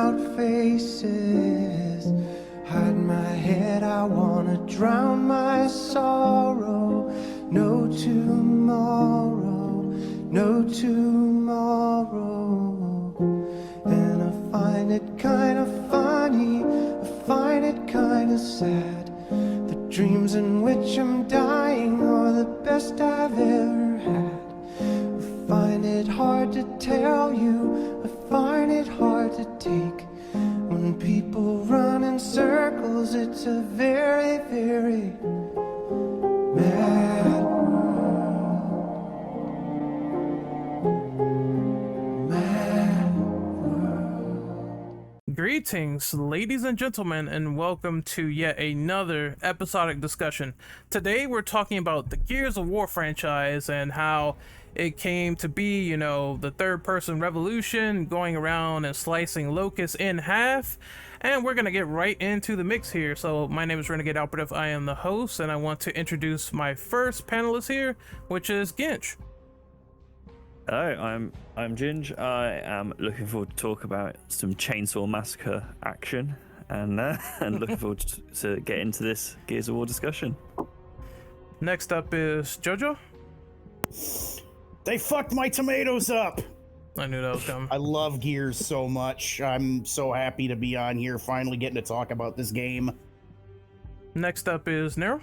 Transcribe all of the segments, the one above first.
out faces. Hide my head, I wanna drown my sorrow. No tomorrow, no tomorrow. And I find it kinda funny, I find it kinda sad. The dreams in which I'm dying are the best I've ever had. I find it hard to tell you, I find it hard to take. When people run in circles, it's a very, very mad world. Mad world. Greetings, ladies and gentlemen, and welcome to yet another episodic discussion. Today we're talking about the Gears of War franchise and how it came to be, the third-person revolution, going around and slicing locusts in half. And we're gonna get right into the mix here. So my name is Renegade Operative, I am the host, and I want to introduce my first panelist here, which is Ginch. Hello, I'm Ginge. I am looking forward to talk about some Chainsaw Massacre action, and looking forward to get into this Gears of War discussion. Next up is Jojo. They fucked my tomatoes up. I knew that was coming. I love Gears so much. I'm so happy to be on here, finally getting to talk about this game. Next up is Nero.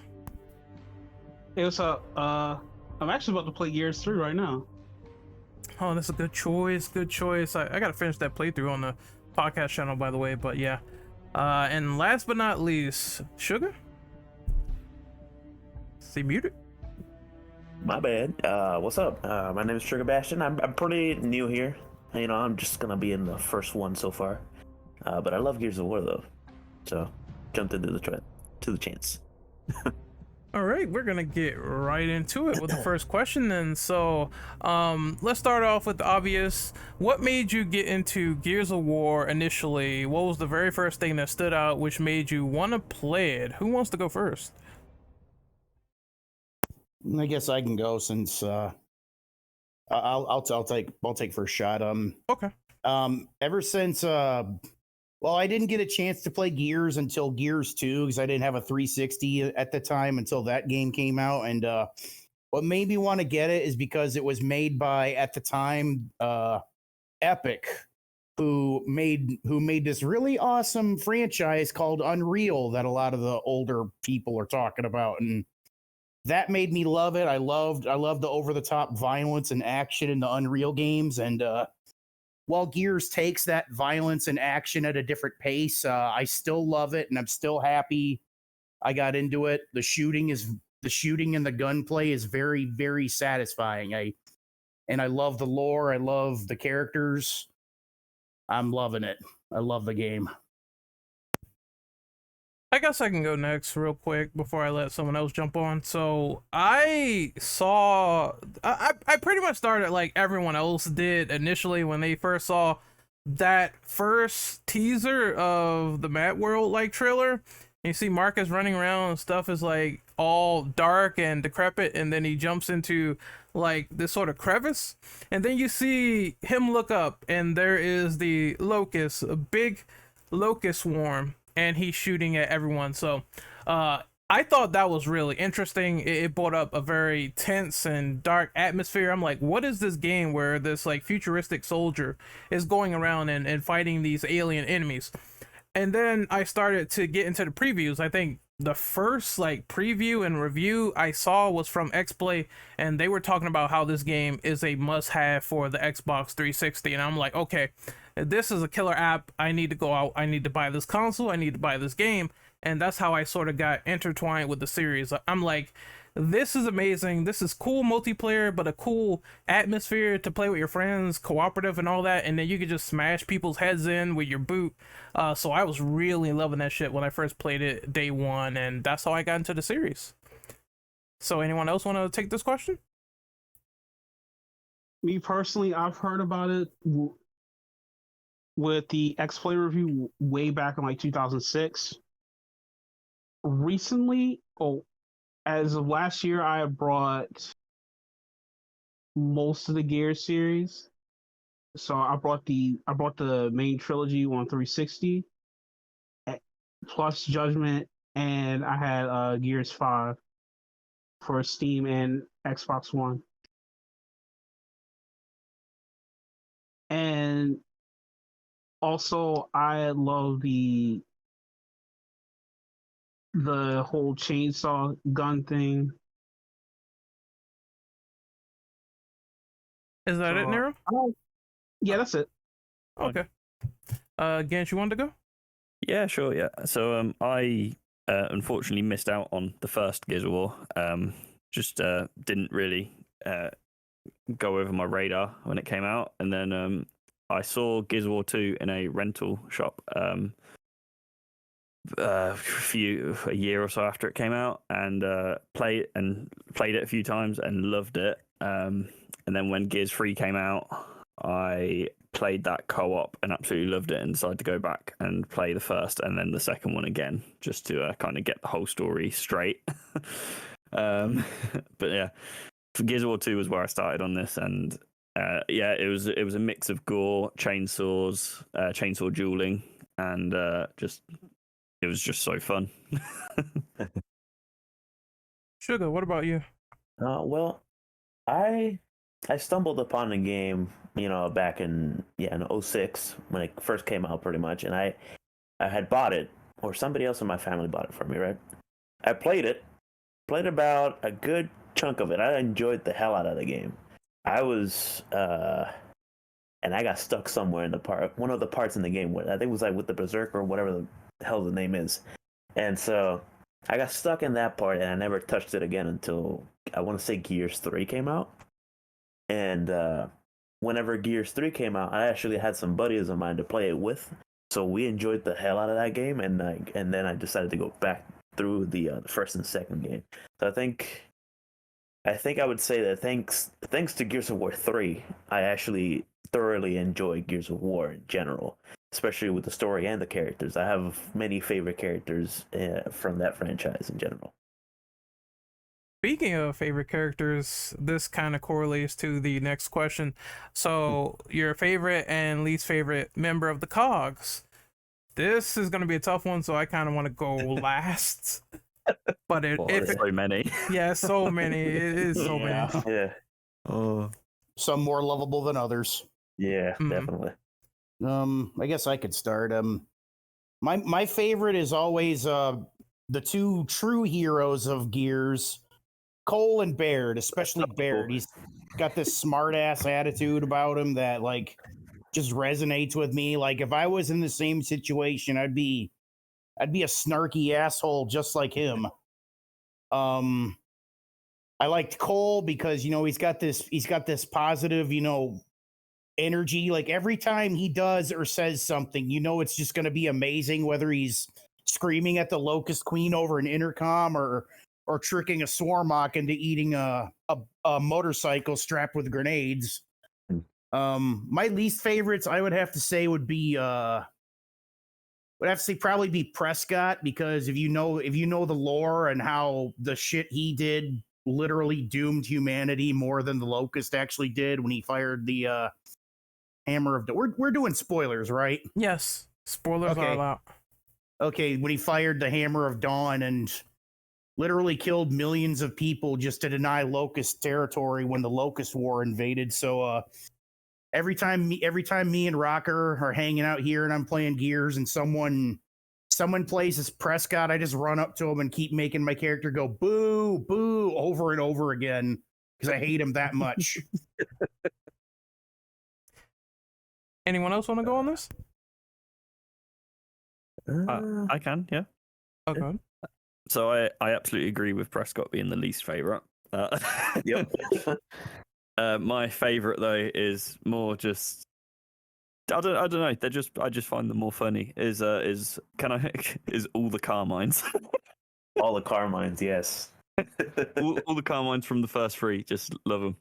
Hey, what's up? I'm actually about to play Gears 3 right now. Oh, that's a good choice. Good choice. I gotta finish that playthrough on the podcast channel, by the way. But yeah. And last but not least, Sugar. Stay muted. My bad. What's up? My name is Sugar Bastion. I'm pretty new here. I'm just gonna be in the first one so far. But I love Gears of War though, so jumped into the chance. All right, we're gonna get right into it with the first question then. So, let's start off with the obvious. What made you get into Gears of War initially? What was the very first thing that stood out which made you want to play it? Who wants to go first? I guess I can go since I'll take first shot. Okay. Ever since I didn't get a chance to play Gears until Gears 2 because I didn't have a 360 at the time until that game came out. And what made me want to get it is because it was made by, at the time, Epic, who made this really awesome franchise called Unreal that a lot of the older people are talking about. And that made me love it. I loved the over-the-top violence and action in the Unreal games. And while Gears takes that violence and action at a different pace, I still love it, and I'm still happy I got into it. The shooting and the gunplay is very, very satisfying. I love the lore. I love the characters. I'm loving it. I love the game. I guess I can go next real quick before I let someone else jump on. So I pretty much started like everyone else did initially when they first saw that first teaser of the Mad World like trailer. You see Marcus running around and stuff is like all dark and decrepit, and then he jumps into like this sort of crevice, and then you see him look up and there is the locust, a big locust swarm, and he's shooting at everyone. So I thought that was really interesting. It brought up a very tense and dark atmosphere. I'm like, what is this game where this like futuristic soldier is going around and fighting these alien enemies? And then I started to get into the previews. I think the first like preview and review I saw was from XPlay, and they were talking about how this game is a must-have for the Xbox 360. And I'm like, okay, this is a killer app. I need to go out. I need to buy this console. I need to buy this game. And that's how I sort of got intertwined with the series. I'm like, this is amazing. This is cool multiplayer, but a cool atmosphere to play with your friends, cooperative and all that. And then you could just smash people's heads in with your boot. So I was really loving that shit when I first played it day one. And that's how I got into the series. So anyone else want to take this question? Me personally, I've heard about it with the X-Play review way back in like 2006. Recently, as of last year, I have brought most of the Gears series. So I bought the main trilogy on 360 plus Judgment, and I had Gears 5 for Steam and Xbox One. And also I love the whole chainsaw gun thing. Is that it, Nero? Yeah, that's it. Okay. Gant, you wanted to go? Yeah, sure. Yeah. So I unfortunately missed out on the first Gears of War. Just didn't really go over my radar when it came out, and then I saw Gears of War 2 in a rental shop a year or so after it came out, and played it a few times and loved it. And then when Gears 3 came out, I played that co-op and absolutely loved it, and decided to go back and play the first and then the second one again, just to kind of get the whole story straight. But yeah, Gears of War 2 was where I started on this, and yeah, it was a mix of gore, chainsaws, chainsaw dueling, and it was just so fun. Sugar, what about you? Well, I stumbled upon the game, back in 06 when it first came out, pretty much, and I had bought it, or somebody else in my family bought it for me, right? I played about a good chunk of it. I enjoyed the hell out of the game. I was and I got stuck somewhere in one of the parts in the game where I think it was like with the berserker or whatever the hell the name is, and so I got stuck in that part, and I never touched it again until I want to say Gears 3 came out. And whenever Gears 3 came out, I actually had some buddies of mine to play it with, so we enjoyed the hell out of that game. And then I decided to go back through the first and second game. So I think I would say that thanks to Gears of War 3, I actually thoroughly enjoy Gears of War in general, especially with the story and the characters. I have many favorite characters from that franchise in general. Speaking of favorite characters, this kind of correlates to the next question. So, your favorite and least favorite member of the Cogs. This is going to be a tough one, so I kind of want to go last. But there's so many. Yeah, so many. It is so many. Yeah. Oh, Some more lovable than others. Yeah, definitely. I guess I could start. My favorite is always the two true heroes of Gears, Cole and Baird, especially Baird. He's got this smart ass attitude about him that just resonates with me. Like if I was in the same situation, I'd be a snarky asshole just like him. I liked Cole because he's got this positive, energy. Like every time he does or says something, it's just going to be amazing, whether he's screaming at the Locust Queen over an intercom or tricking a Swarmok into eating a motorcycle strapped with grenades. My least favorites, I would have to say, probably be Prescott, because if you know the lore and how the shit he did literally doomed humanity more than the Locust actually did when he fired the Hammer of Dawn. We're doing spoilers, right? Yes, spoilers are allowed. Okay, when he fired the Hammer of Dawn and literally killed millions of people just to deny Locust territory when the Locust War invaded. So every time me and Rocker are hanging out here and I'm playing Gears and someone plays as Prescott, I just run up to him and keep making my character go boo, boo over and over again because I hate him that much. Anyone else want to go on this? I can, yeah. Okay. So I absolutely agree with Prescott being the least favorite. Yep. My favorite though is more just I don't know. I just find them more funny. Is all the Carmines. All the Carmines, yes. all the Carmines from the first three, just love them.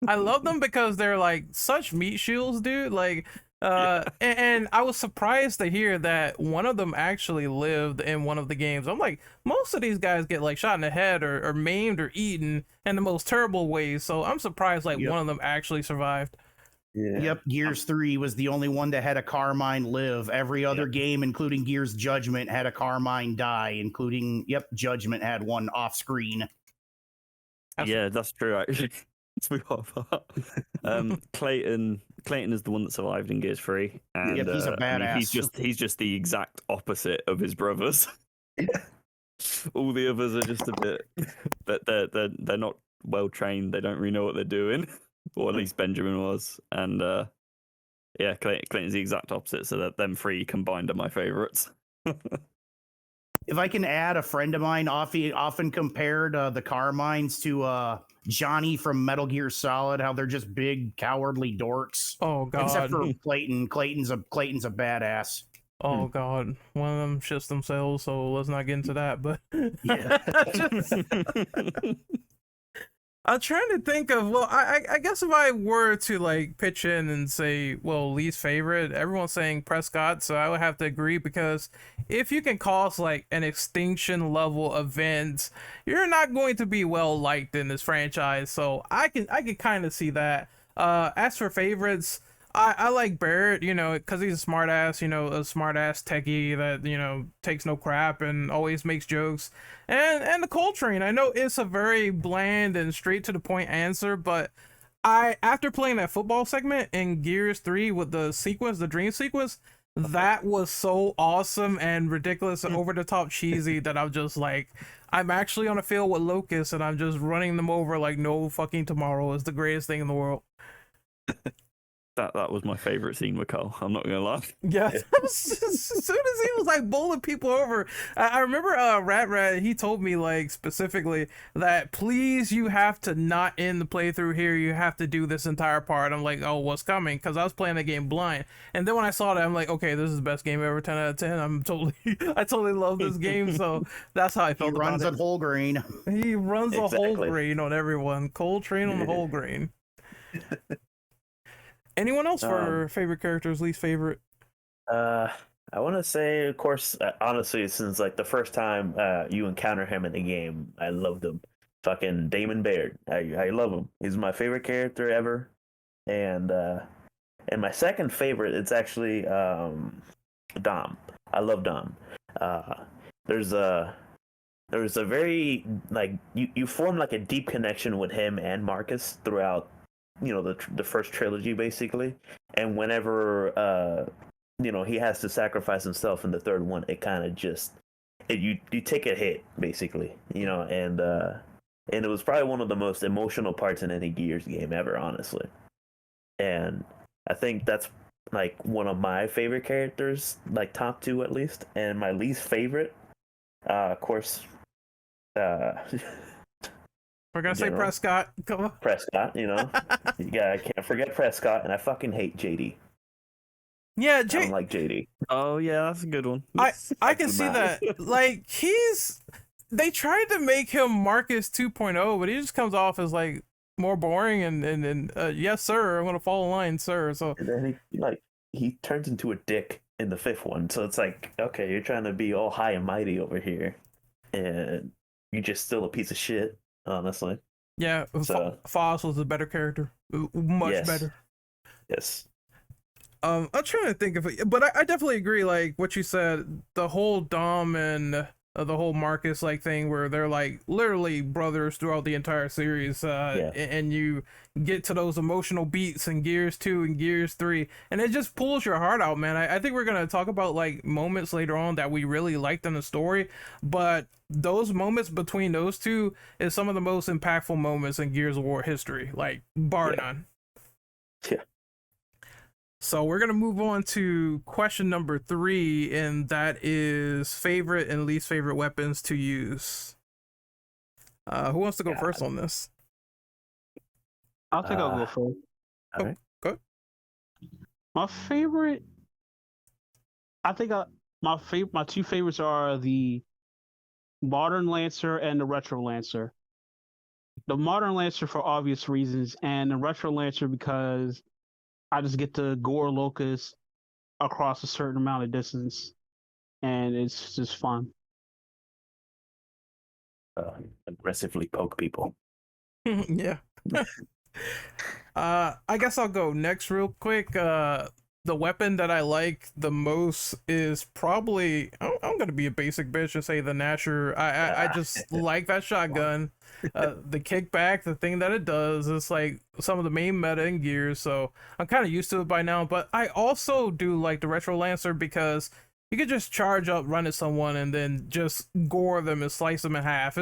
I love them because they're like such meat shields, dude. Like, and I was surprised to hear that one of them actually lived in one of the games. I'm like, most of these guys get like shot in the head or maimed or eaten in the most terrible ways. So I'm surprised one of them actually survived. Yeah. Yep, Gears 3 was the only one that had a Carmine live. Every other game, including Gears Judgment, had a Carmine die, including, Judgment had one off screen. Yeah, that's true. Actually, let's move on. Clayton is the one that survived in Gears 3, and Yep, he's a I mean, badass. he's just the exact opposite of his brothers. All the others are just a bit, but they're not well trained. They don't really know what they're doing, or at least Benjamin was, and yeah, Clayton's the exact opposite. So that them three combined are my favorites. If I can add, a friend of mine often compared the Carmines to Johnny from Metal Gear Solid, how they're just big, cowardly dorks. Oh god. Except for Clayton. Clayton's a badass. Oh god. One of them shits themselves, so let's not get into that, but Yeah. I'm trying to think of, well, I guess if I were to like pitch in and say, well, least favorite, everyone's saying Prescott, so I would have to agree, because if you can cause like an extinction level event, you're not going to be well liked in this franchise. So I can kind of see that. As for favorites, I like Barrett, you know, because he's a smart ass, you know, a smart ass techie that, you know, takes no crap and always makes jokes. And the Coltrane, I know it's a very bland and straight to the point answer, but after playing that football segment in Gears 3 with the dream sequence, that was so awesome and ridiculous and over the top cheesy that I'm just like, I'm actually on a field with locusts and I'm just running them over like no fucking tomorrow is the greatest thing in the world. That was my favorite scene with Cole. I'm not gonna lie. Yeah, as soon as he was like bowling people over, I remember Rat, he told me like specifically that please, you have to not end the playthrough here, you have to do this entire part. I'm like, oh, what's coming? Because I was playing the game blind, and then when I saw that, I'm like, okay, this is the best game ever, 10 out of 10. I totally love this game. So that's how I felt He runs about on it. whole grain. He runs a whole Exactly. grain on everyone. Coltrane on the whole grain. Anyone else for favorite characters, least favorite? I want to say, of course, honestly, since like the first time you encounter him in the game, I loved him. Fucking Damon Baird. I love him. He's my favorite character ever. And my second favorite, it's actually Dom. I love Dom. There's a very like you form like a deep connection with him and Marcus throughout, you know, the first trilogy basically, and whenever you know, he has to sacrifice himself in the third one, it kind of just you take a hit basically, you know, and it was probably one of the most emotional parts in any Gears game ever, honestly. And I think that's like one of my favorite characters, like top two at least. And my least favorite, of course, We're gonna say General. Prescott. Come on. Prescott, you know. Yeah, I can't forget Prescott, and I fucking hate JD. Yeah, I don't like JD. Oh yeah, that's a good one. I can see that. Like, they tried to make him Marcus 2.0, but he just comes off as like more boring and yes sir, I'm gonna follow the line, sir. So And then he turns into a dick in the fifth one. So it's like, okay, you're trying to be all high and mighty over here, and you're just still a piece of shit, honestly. yeah, So- Foss was a better character, much Yes. better. Yes. I'm trying to think of it, but I definitely agree. Like what you said, the whole Dom and the whole Marcus like thing, where they're like literally brothers throughout the entire series. And you get to those emotional beats in Gears 2 and Gears 3, and it just pulls your heart out, man. I think we're gonna talk about like moments later on that we really liked in the story, but those moments between those two is some of the most impactful moments in Gears of War history, like bar none. Yeah. So we're gonna move on to question number 3, and that is favorite and least favorite weapons to use. Who wants to go first on this? I think I'll go first. All right. Go. My favorite, I think my two favorites are the Modern Lancer and the Retro Lancer. The Modern Lancer for obvious reasons, and the Retro Lancer because I just get to gore locusts across a certain amount of distance, and it's just fun. Aggressively poke people. Yeah. I guess I'll go next real quick. The weapon that I like the most is probably I'm gonna be a basic bitch and say the Nasher. I just like that shotgun. The kickback, the thing that it does, is like some of the main meta in Gears, so I'm kind of used to it by now. But I also do like the Retro Lancer because you could just charge up, run at someone, and then just gore them and slice them in half.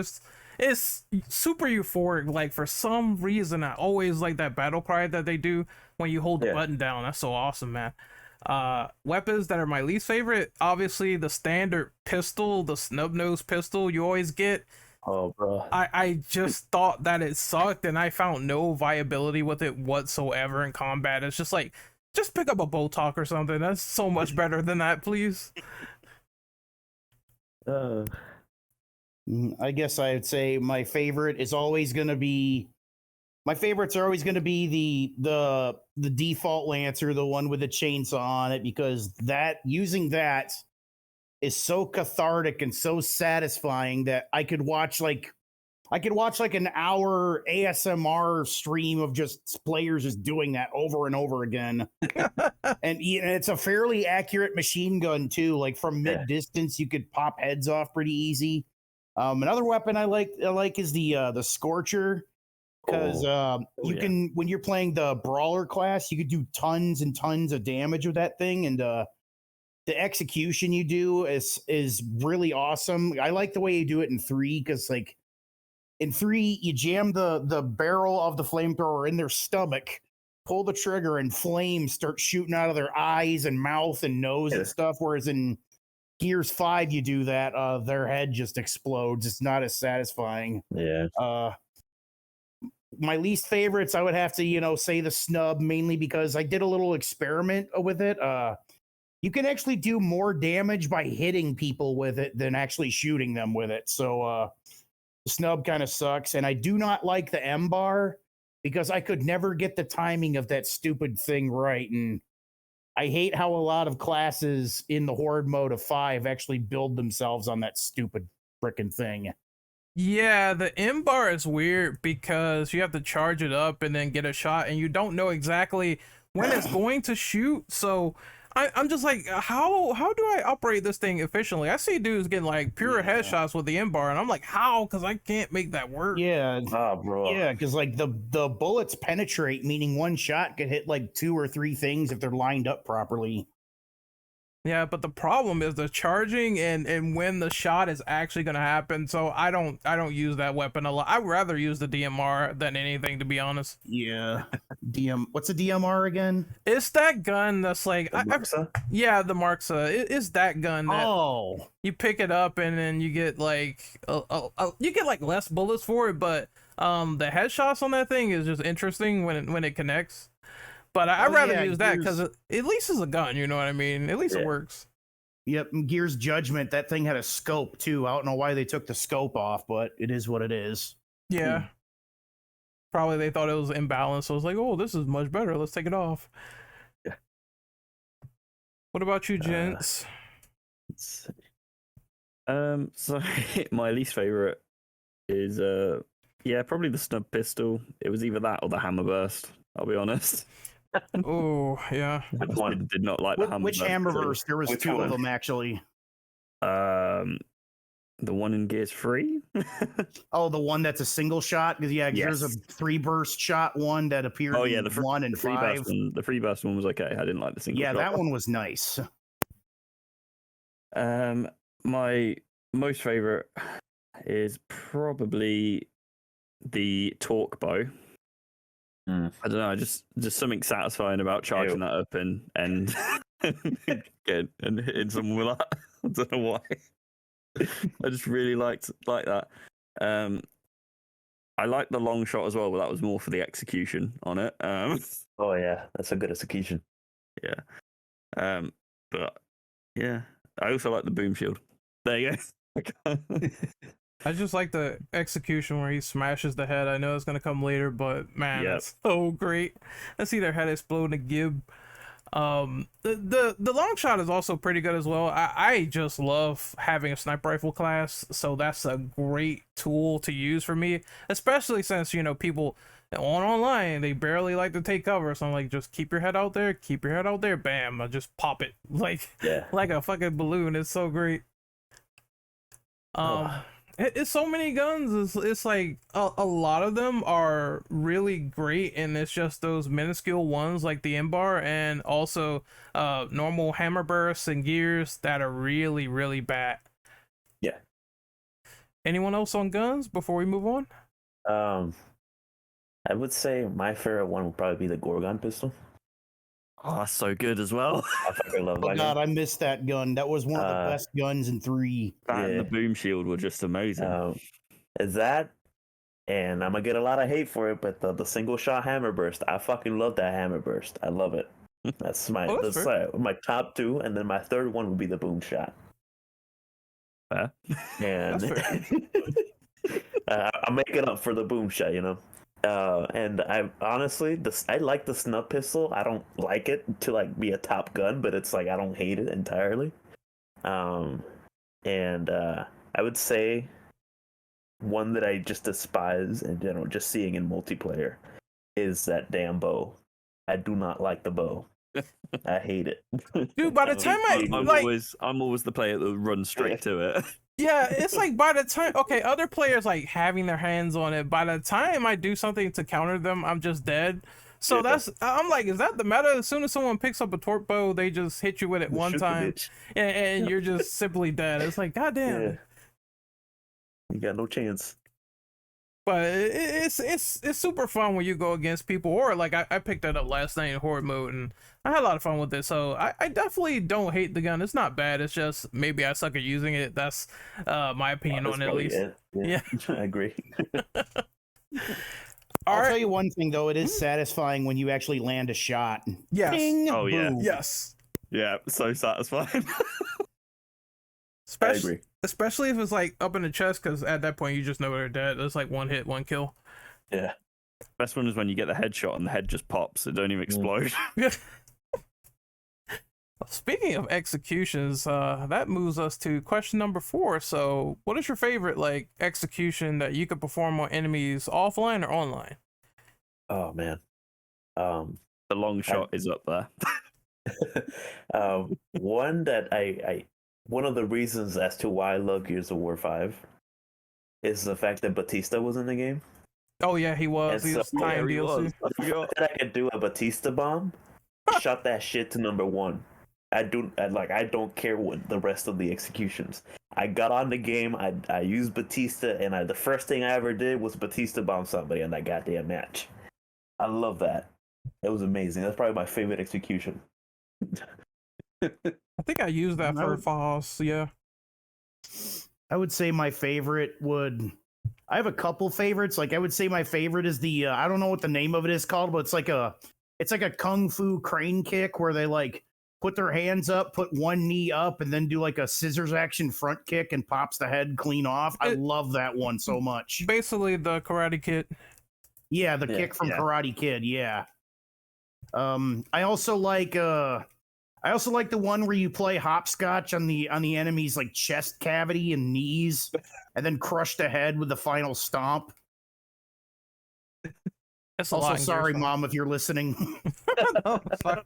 It's super euphoric. Like, for some reason, I always like that battle cry that they do when you hold the button down. That's so awesome, man. Weapons that are my least favorite, obviously the standard pistol, the snub nose pistol you always get. Oh, bro. I just thought that it sucked, and I found no viability with it whatsoever in combat. It's just like, just pick up a bow talk or something. That's so much better than that, please. I guess I'd say my favorite is always going to be. My favorites are always going to be the default Lancer, the one with the chainsaw on it, because using that is so cathartic and so satisfying that I could watch like an hour ASMR stream of just players just doing that over and over again. And it's a fairly accurate machine gun too. Like from mid distance, you could pop heads off pretty easy. Another weapon I like is the Scorcher, because can, when you're playing the brawler class, you could do tons and tons of damage with that thing, and the execution you do is really awesome. I like the way you do it in 3, because like in 3 you jam the barrel of the flamethrower in their stomach, pull the trigger, and flames start shooting out of their eyes and mouth and nose and stuff, whereas in Gears 5 you do that, their head just explodes. It's not as satisfying. My least favorites, I would have to say the snub, mainly because I did a little experiment with it. You can actually do more damage by hitting people with it than actually shooting them with it. So the snub kind of sucks. And I do not like the M bar because I could never get the timing of that stupid thing right. And I hate how a lot of classes in the Horde mode of 5 actually build themselves on that stupid frickin' thing. Yeah, the M bar is weird because you have to charge it up and then get a shot, and you don't know exactly when it's going to shoot. So I'm just like, how do I operate this thing efficiently? I see dudes getting like pure headshots with the M bar, and I'm like, how? Because I can't make that work. Yeah, bro. Yeah, because like the bullets penetrate, meaning one shot could hit like 2 or 3 things if they're lined up properly. Yeah, but the problem is the charging and when the shot is actually gonna happen. So I don't use that weapon a lot. I'd rather use the DMR than anything, to be honest. Yeah, what's a DMR again? It's that gun that's like the Marksa? Yeah, the Marksa. It's that gun that you pick it up and then you get like you get like less bullets for it, but the headshots on that thing is just interesting when it connects. But I'd rather use that because at least it's a gun, you know what I mean? At least it works. Yep, Gears Judgment, that thing had a scope too. I don't know why they took the scope off, but it is what it is. Yeah. Probably they thought it was imbalanced, so I was like, oh, this is much better. Let's take it off. Yeah. What about you, gents? So my least favorite is probably the snub pistol. It was either that or the hammer burst, I'll be honest. Oh, yeah. I did not like the hammer burst. Which hammer burst? There was 2 of them actually. The one in Gears 3. Oh, the one that's a single shot? Because there's a 3 burst shot one that appeared in 1 and 5. The free burst one was okay. I didn't like the single shot. Yeah, that one was nice. My most favorite is probably the torque bow. I don't know, just something satisfying about charging that up and hitting someone with that. I don't know why. I just really liked that. I like the long shot as well, but that was more for the execution on it. Oh yeah, that's a good execution. Yeah. But yeah, I also like the boom shield. There you go. I just like the execution where he smashes the head. I know it's gonna come later, but man, that's so great. I see their head explode in a gib. The long shot is also pretty good as well. I just love having a sniper rifle class, so that's a great tool to use for me, especially since people online they barely like to take cover. So I'm like, just keep your head out there, keep your head out there, bam, I just pop it like Yeah. like a fucking balloon. It's so great. Oh. It's so many guns. It's like a lot of them are really great, and it's just those minuscule ones like the M-bar and also normal hammer bursts and gears that are really, really bad. Yeah. Anyone else on guns before we move on? I would say my favorite one would probably be the Gorgon pistol. Oh, that's so good as well. I fucking love Oh that god, gun. I missed that gun. That was one of the best guns in 3. That and the Yeah. boom shield were just amazing. Is that, and I'm gonna get a lot of hate for it, but the single shot hammer burst, I fucking love that hammer burst. I love it. That's my Oh, that's my top 2, and then my third one would be the boom shot. Fair. And That's I'm making up for the boom shot, and I honestly, I like the snub pistol. I don't like it to like be a top gun, but it's like I don't hate it entirely. And I would say one that I just despise in general, just seeing in multiplayer, is that damn bow. I do not like the bow. I hate it. Dude, by the time I'm always the player that runs straight to it. yeah, it's like by the time, okay, other players like having their hands on it. By the time I do something to counter them, I'm just dead. So Yeah. I'm like, is that the meta? As soon as someone picks up a torque bow, they just hit you with it one Shoot the time, bitch. and you're just simply dead. It's like, goddamn. Yeah. You got no chance. But it's super fun when you go against people, or like I picked that up last night in horde mode, and I had a lot of fun with it. So I definitely don't hate the gun. It's not bad. It's just maybe I suck at using it. That's my opinion That's on it, at probably least. it. Yeah. I agree. All I'll right. tell you one thing though, it is satisfying when you actually land a shot. Yes. Ping, Oh, yeah. boom. Yes. Yeah, so satisfying. I agree. Especially if it's like up in the chest, because at that point you just know they're dead. It's like one hit, one kill. Yeah. Best one is when you get the headshot and the head just pops. It don't even explode. Speaking of executions, that moves us to question number 4. So, what is your favorite like execution that you could perform on enemies offline or online? Oh man. The long shot is up there. One that I one of the reasons as to why I love Gears of War 5 is the fact that Batista was in the game. Oh yeah, he was. And He was so- time Yeah, he DLC. was. I The forgot. fact that I could do a Batista bomb, shot that shit to number 1. I don't care what the rest of the executions. I got on the game, I used Batista, and the first thing I ever did was Batista bomb somebody on that goddamn match. I love that. It was amazing. That's probably my favorite execution. I think I used that I for would- Foss. Yeah. I would say my favorite would. I have a couple favorites. Like I would say my favorite is the I don't know what the name of it is called, but it's like a kung fu crane kick where they like put their hands up, put one knee up, and then do like a scissors action front kick and pops the head clean off. I It- love that one so much. Basically the Karate Kid. Yeah, the Yeah, kick from yeah. Karate Kid. Yeah. I also like the one where you play hopscotch on the enemy's like chest cavity and knees, and then crush the head with the final stomp. It's a Also, lot in sorry, Gears Mom, if you're listening. 5. No, sorry.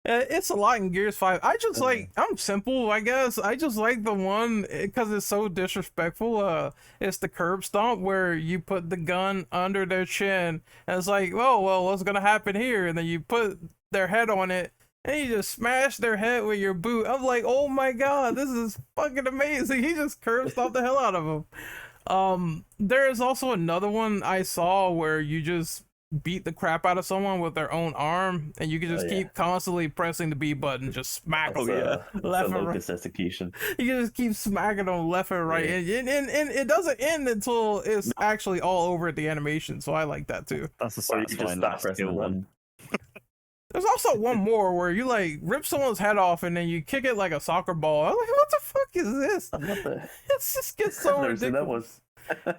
It's a lot in Gears 5. I just like, I'm simple, I guess. I just like the one because it's so disrespectful. It's the curb stomp where you put the gun under their chin, and it's like, oh well, what's gonna happen here? And then you put their head on it, and you just smash their head with your boot. I'm like, oh my god, this is fucking amazing. He just curb stomped the hell out of him. There is also another one I saw where you just beat the crap out of someone with their own arm, and you can just yeah. keep constantly pressing the B button, just smack That's, them. that's Left a and right. locust execution. You can just keep smacking them left and right, Yeah. and it doesn't end until it's actually all over at the animation. So I like that too. That's a Or you just satisfying stop last pressing the skill button. one. There's also one more where you like rip someone's head off and then you kick it like a soccer ball. I'm like, what the fuck is this? What the? It just gets I've so never seen that ridiculous. one.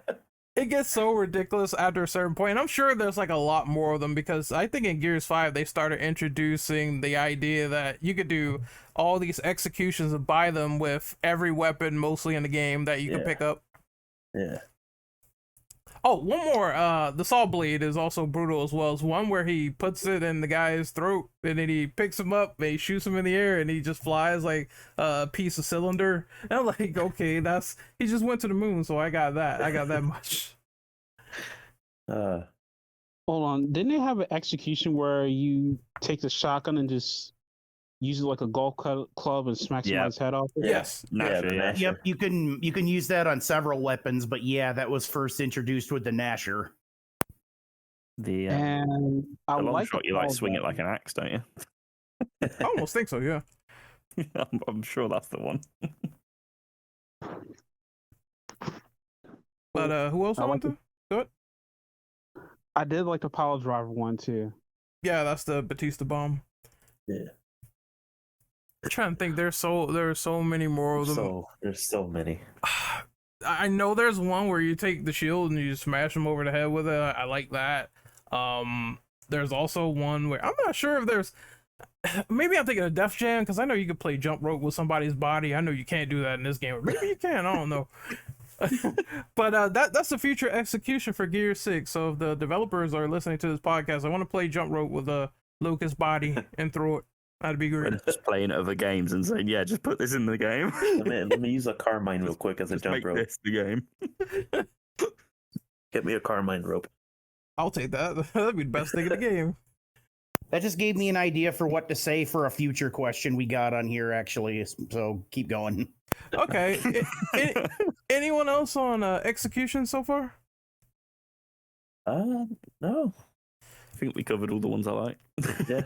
it gets so ridiculous after a certain point. And I'm sure there's like a lot more of them because I think in Gears 5 they started introducing the idea that you could do all these executions and buy them with every weapon mostly in the game that you can Yeah. pick up. Yeah. Oh, one more. The saw blade is also brutal as well. It's one where he puts it in the guy's throat and then he picks him up and he shoots him in the air and he just flies like a piece of cylinder. And I'm like, okay, he just went to the moon, so I got that. I got that much. Uh, Hold on. Didn't they have an execution where you take the shotgun and just use it like a golf club and smack Yeah. somebody's head off? Yes. Naturally, the yeah. Nasher. Yep, you can use that on several weapons, but yeah, that was first introduced with the Nasher. The And I long like shot, the you like call swing it button. like an axe, don't you? I almost think so, yeah. I'm sure that's the one. But who else I like wanted to do it? I did like the pile driver one too. Yeah, that's the Batista bomb. Yeah. I'm trying to think. There are so many more of them. So there's so many. I know there's one where you take the shield and you just smash them over the head with it. I like that. There's also one where I'm not sure if there's. Maybe I'm thinking of Def Jam because I know you could play jump rope with somebody's body. I know you can't do that in this game. Maybe you can. I don't know. But that's the future execution for Gear 6. So if the developers are listening to this podcast, I want to play jump rope with a Lucas body and throw it. That'd be great. Just playing other games and saying, yeah, just put this in the game. Let me use a Carmine real quick as a Just jump make rope. this the game. Get me a Carmine rope. I'll take that. That'd be the best thing in the game. That just gave me an idea for what to say for a future question we got on here, actually. So keep going. Okay. Anyone else on execution so far? No. I think we covered all the ones I like. Yeah.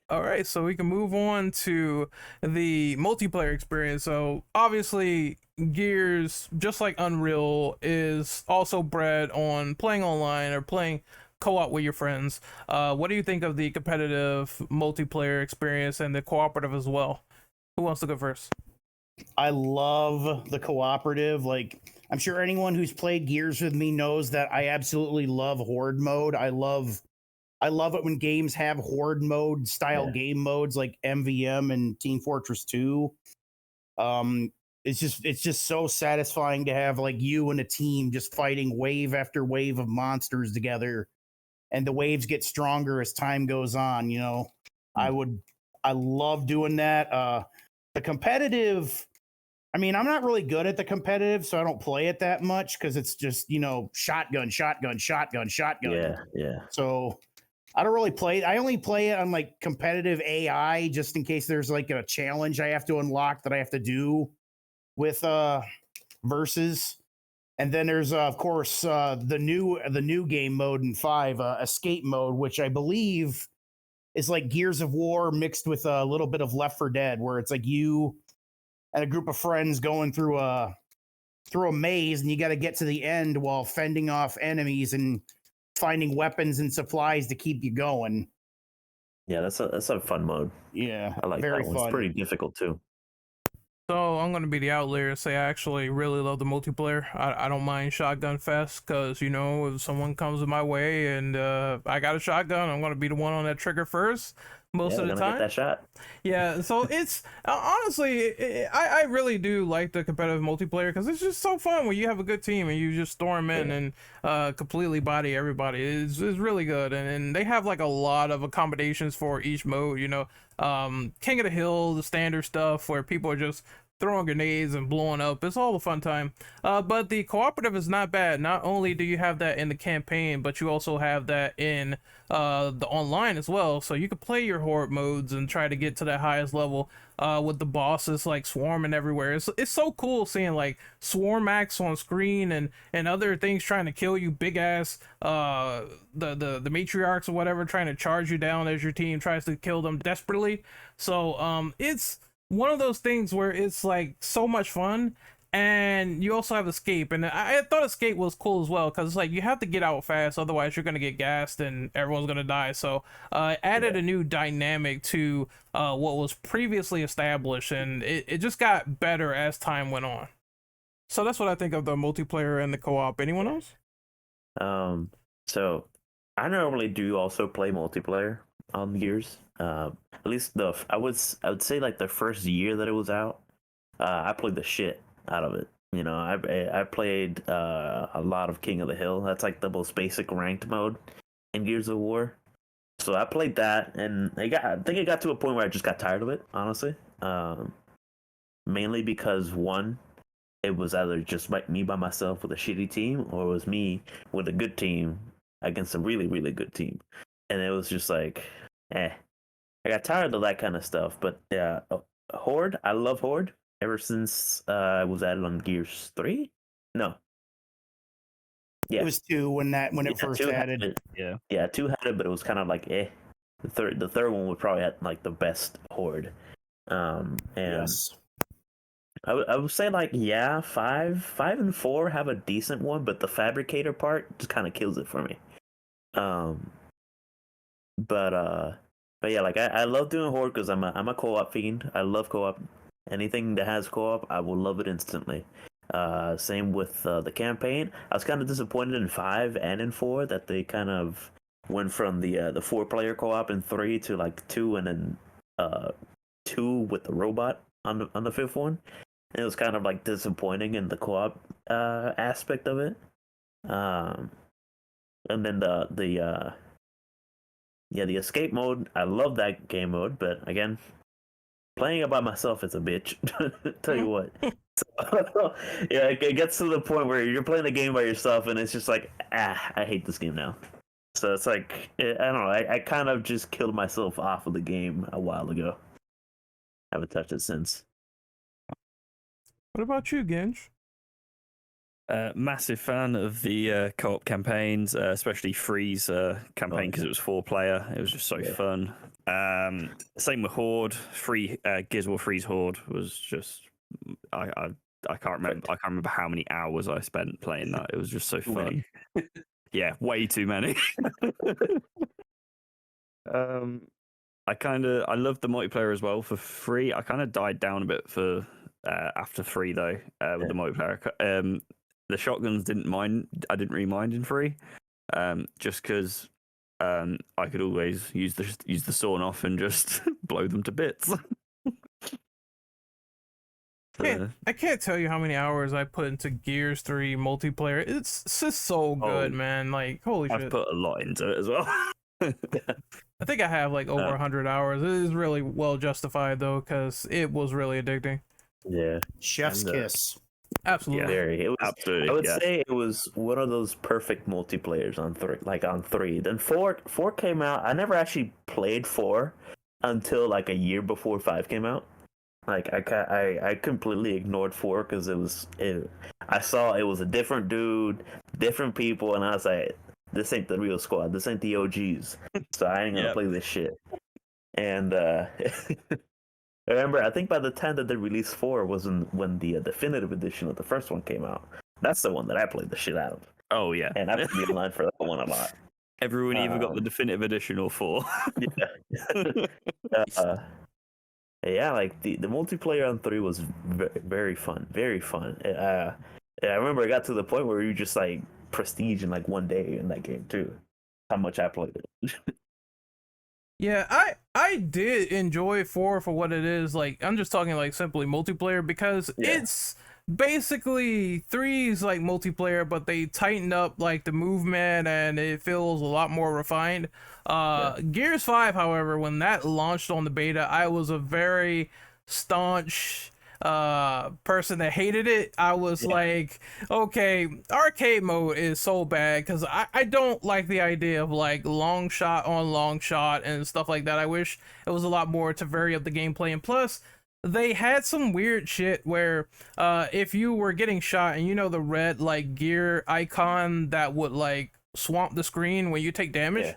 All right, so we can move on to the multiplayer experience. So obviously, Gears, just like Unreal, is also bred on playing online or playing co-op with your friends. What do you think of the competitive multiplayer experience and the cooperative as well? Who wants to go first? I love the cooperative. Like, I'm sure anyone who's played Gears with me knows that I absolutely love Horde mode. I love it when games have Horde mode style game modes like MVM and Team Fortress 2. It's just so satisfying to have like you and a team just fighting wave after wave of monsters together, and the waves get stronger as time goes on. You know, I love doing that. The competitive, I mean, I'm not really good at the competitive, so I don't play it that much because it's just, you know, shotgun. Yeah. So I don't really play it. I only play it on like competitive AI just in case there's like a challenge I have to unlock that I have to do with versus. And then there's of course the new game mode in 5, escape mode, which I believe is like Gears of War mixed with a little bit of Left 4 Dead, where it's like you and a group of friends going through a maze and you got to get to the end while fending off enemies and finding weapons and supplies to keep you going. Yeah, that's a fun mode. Yeah, I like very that one. fun. It's pretty difficult too. So I'm gonna be the outlier and say I actually really love the multiplayer. I don't mind Shotgun Fest because, you know, if someone comes in my way and I got a shotgun, I'm gonna be the one on that trigger first most of the gonna time. get that shot. Yeah, so it's honestly, I really do like the competitive multiplayer because it's just so fun when you have a good team and you just storm in and completely body everybody. It's really good, and they have like a lot of accommodations for each mode. You know, King of the Hill, the standard stuff where people are just throwing grenades and blowing up. It's all a fun time. But the cooperative is not bad. Not only do you have that in the campaign, but you also have that in the online as well. So you can play your horde modes and try to get to that highest level with the bosses like swarming everywhere. It's so cool seeing like swarm acts on screen and other things trying to kill you, big ass the matriarchs or whatever trying to charge you down as your team tries to kill them desperately. So it's one of those things where it's like so much fun, and you also have escape, and I thought escape was cool as well because it's like you have to get out fast, otherwise you're gonna get gassed and everyone's gonna die. So it added a new dynamic to what was previously established, and it just got better as time went on. So that's what I think of the multiplayer and the co-op. Anyone else? So I normally do also play multiplayer on Gears. At least I would say like the first year that it was out, I played the shit out of it. You know, I played a lot of King of the Hill. That's like the most basic ranked mode in Gears of War. So I played that, and I think it got to a point where I just got tired of it, honestly. Mainly because one, it was either just me by myself with a shitty team, or it was me with a good team against a really, really good team. And it was just like, I got tired of that kind of stuff. But Horde, I love Horde ever since I was added on Gears 3. No. Yeah. It was 2 when it first added. Yeah, 2 had it, but it was kind of like The third one would probably have like the best Horde. And Yes. I would say like 5 and 4 have a decent one, but the fabricator part just kind of kills it for me. But yeah, like I love doing Horde because I'm a co-op fiend. I love co-op. Anything that has co-op, I will love it instantly. Same with the campaign. I was kind of disappointed in 5 and in 4 that they kind of went from the 4-player co-op in 3 to like 2, and then 2 with the robot on the 5th one. And it was kind of like disappointing in the co-op aspect of it. And then the escape mode, I love that game mode, but again, playing it by myself is a bitch. Tell you what. So, yeah, it gets to the point where you're playing the game by yourself, and it's just like, I hate this game now. So it's like, I don't know, I kind of just killed myself off of the game a while ago. I haven't touched it since. What about you, Ginge? Massive fan of the co-op campaigns, especially Freeze campaign because it was 4-player. It was just so fun. Same with Horde. Gears of War Freeze Horde was just I can't remember. I can't remember how many hours I spent playing that. It was just so fun. Yeah, way too many. I love the multiplayer as well for 3. I kind of died down a bit for after 3 though with the multiplayer. The shotguns I didn't really mind in 3, just because I could always use the sawn off and just blow them to bits. I can't tell you how many hours I put into Gears 3 multiplayer. It's just so good, man. Like, holy shit. I've put a lot into it as well. I think I have like over 100 hours. It is really well justified though, because it was really addicting. Yeah. Chef's kiss. Absolutely. Very. Absolutely. I would say it was one of those perfect multiplayers on 3. Like on 3. Then 4 came out. I never actually played 4 until like a year before 5 came out. Like I completely ignored 4 because I saw it was a different dude, different people, and I was like, this ain't the real squad. This ain't the OGs. So I ain't gonna play this shit. And remember, I think by the time that they released 4 was when the definitive edition of the first one came out. That's the one that I played the shit out of. Oh yeah, and I put the line for that one a lot. Everyone either got the definitive edition or 4. Yeah, like the multiplayer on 3 was very fun, very fun. I remember it got to the point where you just like prestige in like one day in that game too. How much I played it. Yeah, I did enjoy 4 for what it is. Like, I'm just talking like simply multiplayer because it's basically 3's like multiplayer, but they tightened up like the movement and it feels a lot more refined. Gears 5, however, when that launched on the beta, I was a very staunch person that hated it. I was like, okay, arcade mode is so bad because I don't like the idea of like long shot on long shot and stuff like that. I wish it was a lot more to vary up the gameplay, and plus they had some weird shit where if you were getting shot and the red like gear icon that would like swamp the screen when you take damage,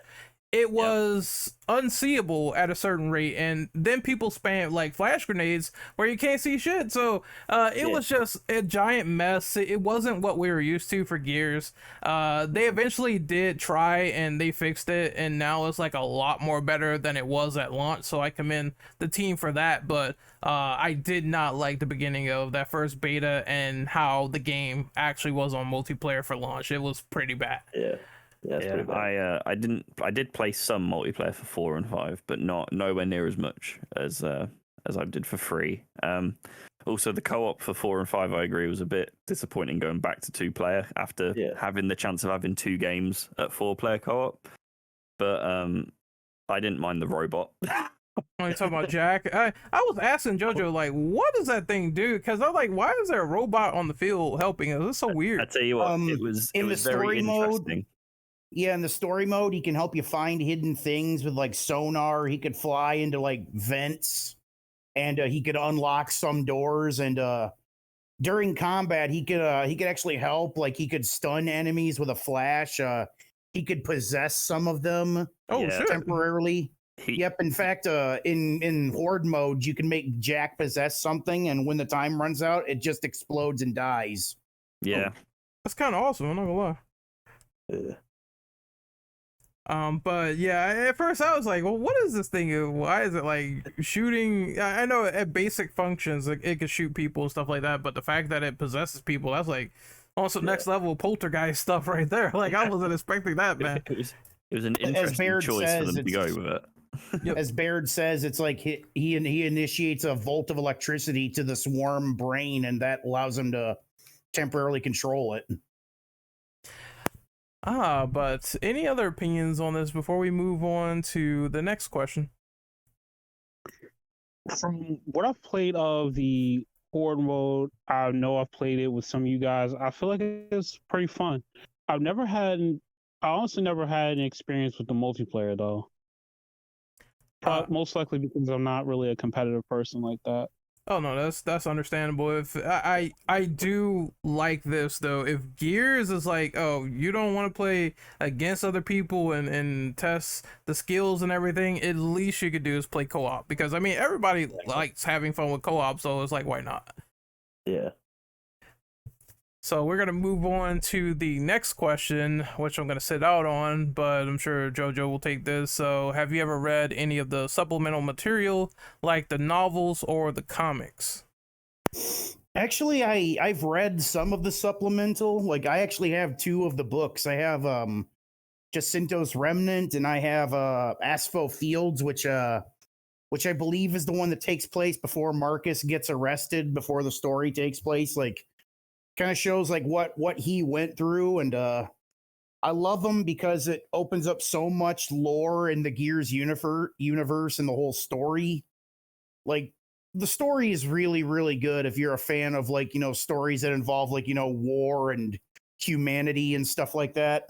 it was unseeable at a certain rate, and then people spam like flash grenades where you can't see shit. So it was just a giant mess. It wasn't what we were used to for Gears. They eventually did try and they fixed it, and now it's like a lot more better than it was at launch. So I commend the team for that. But I did not like the beginning of that first beta and how the game actually was on multiplayer for launch. It was pretty bad. Yeah. Yeah, it's pretty bad. I did play some multiplayer for 4 and 5, but nowhere near as much as I did for 3. Also, the co-op for 4 and 5, I agree, was a bit disappointing going back to 2-player after having the chance of having 2 games at 4-player co-op. But I didn't mind the robot. When you talking about Jack, I was asking JoJo, like, what does that thing do? Because I'm like, why is there a robot on the field helping us? It's so weird. I tell you what, it was very interesting. Yeah, in the story mode, he can help you find hidden things with like sonar. He could fly into like vents, and he could unlock some doors. And during combat, he could actually help. Like he could stun enemies with a flash. He could possess some of them. Shit. Temporarily. Yep. In fact, in horde mode, you can make Jack possess something, and when the time runs out, it just explodes and dies. Yeah, that's kind of awesome. I'm not gonna lie. Yeah. But yeah, at first I was like, well, what is this thing? Why is it like shooting? I know at basic functions it can shoot people and stuff like that, but the fact that it possesses people, that's like also next level poltergeist stuff right there. Like I wasn't expecting that, man. It was an interesting choice for them to go with it. Yep. As Baird says, it's like he initiates a volt of electricity to the swarm brain, and that allows him to temporarily control it. But any other opinions on this before we move on to the next question? From what I've played of the horde mode, I know I've played it with some of you guys. I feel like it's pretty fun. I honestly never had an experience with the multiplayer though. Most likely because I'm not really a competitive person like that. Oh no, that's understandable. If I do like this though. If Gears is like, oh, you don't want to play against other people and test the skills and everything, at least you could do is play co-op, because I mean everybody likes having fun with co-op, so it's like, why not? Yeah. So we're gonna move on to the next question, which I'm gonna sit out on, but I'm sure JoJo will take this. So, have you ever read any of the supplemental material, like the novels or the comics? Actually, I've read some of the supplemental. Like, I actually have 2 of the books. I have Jacinto's Remnant, and I have Aspho Fields, which I believe is the one that takes place before Marcus gets arrested, before the story takes place. Like, kind of shows like what he went through, and I love them because it opens up so much lore in the Gears universe and the whole story. Like the story is really, really good if you're a fan of like, stories that involve like, war and humanity and stuff like that.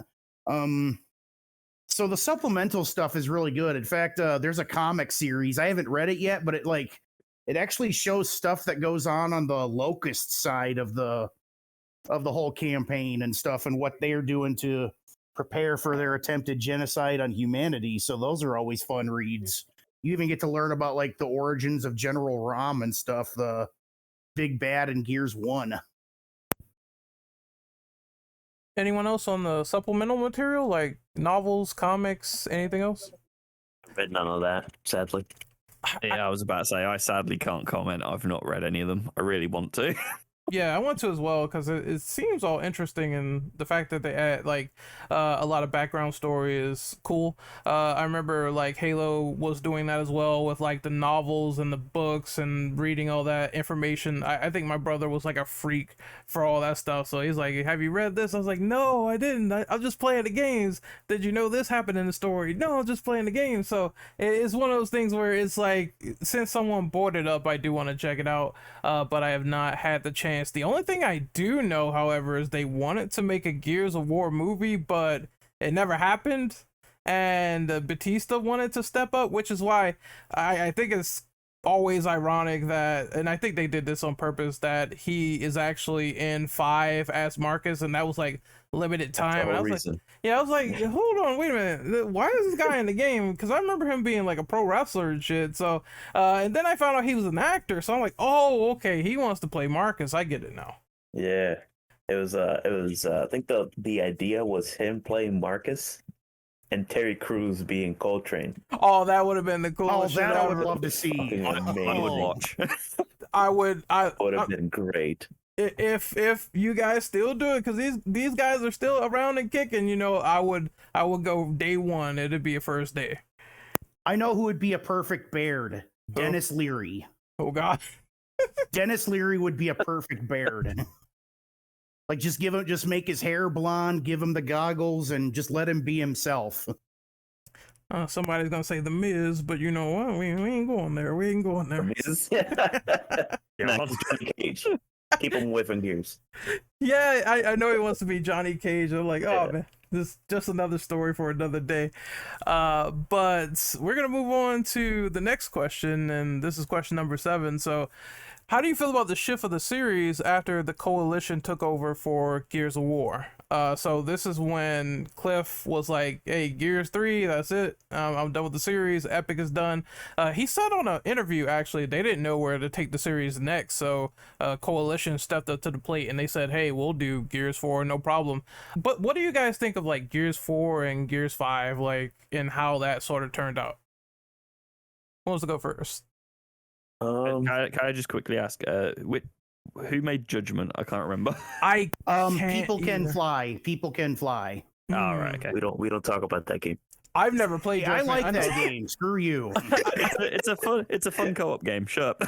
So the supplemental stuff is really good. In fact, there's a comic series. I haven't read it yet, but it actually shows stuff that goes on the Locust side of the whole campaign and stuff, and what they're doing to prepare for their attempted genocide on humanity. So those are always fun reads. You even get to learn about like the origins of General Rom and stuff, the big bad in Gears 1. Anyone else on the supplemental material, like novels, comics, anything else? Read none of that, sadly. Yeah, I was about to say, I sadly can't comment. I've not read any of them. I really want to. Yeah, I want to as well, because it seems all interesting, and the fact that they add like a lot of background story is cool. I remember like Halo was doing that as well with like the novels and the books and reading all that information. I think my brother was like a freak for all that stuff, so he's like, have you read this? I was like, no, I didn't. I'm just playing the games. Did you know this happened in the story? No, I'm just playing the game. So it's one of those things where it's like, since someone brought it up, I do want to check it out, but I have not had the chance. The only thing I do know, however, is they wanted to make a Gears of War movie, but it never happened. And Batista wanted to step up, which is why I think it's always ironic that, and I think they did this on purpose, that he is actually in 5 as Marcus, and that was like limited time. And I was like, yeah, I was like, hold on, wait a minute, why is this guy in the game? Because I remember him being like a pro wrestler and shit. So, and then I found out he was an actor, so I'm like, oh, okay, he wants to play Marcus. I get it now. Yeah, it was. I think the idea was him playing Marcus and Terry Crews being Coltrane. Oh, that would have been the coolest. Oh, that I would ever. love to see. Fucking I would amazing. watch. I would Have been great. if you guys still do it, because these guys are still around and kicking, you know, I would go day one. It'd be a first day. I know who would be a perfect Baird. Dennis Leary. Oh God. Dennis Leary would be a perfect Baird. Like, just make his hair blonde, give him the goggles, and just let him be himself. Somebody's gonna say the Miz, but you know what? We ain't going there. We ain't going there. Nah, he's Johnny Cage. Keep him whipping gears. Yeah, I know he wants to be Johnny Cage. I'm like, oh Yeah. man, this is just another story for another day. But we're gonna move on to the next question, and this is question number 7. So, how do you feel about the shift of the series after the Coalition took over for Gears of War? So this is when Cliff was like, hey, Gears 3, that's it. I'm done with the series. Epic is done. He said on an interview, actually, they didn't know where to take the series next. So Coalition stepped up to the plate and they said, hey, we'll do Gears 4, no problem. But what do you guys think of like Gears 4 and Gears 5, like, and how that sort of turned out? Who wants to go first? Can I just quickly ask, who made Judgment? I can't remember. I People can either. fly. People can fly. All right, okay. We don't talk about that game. I've never played. Hey, I Judgment. like know- that game. Screw you. It's a fun co-op game. Shut up.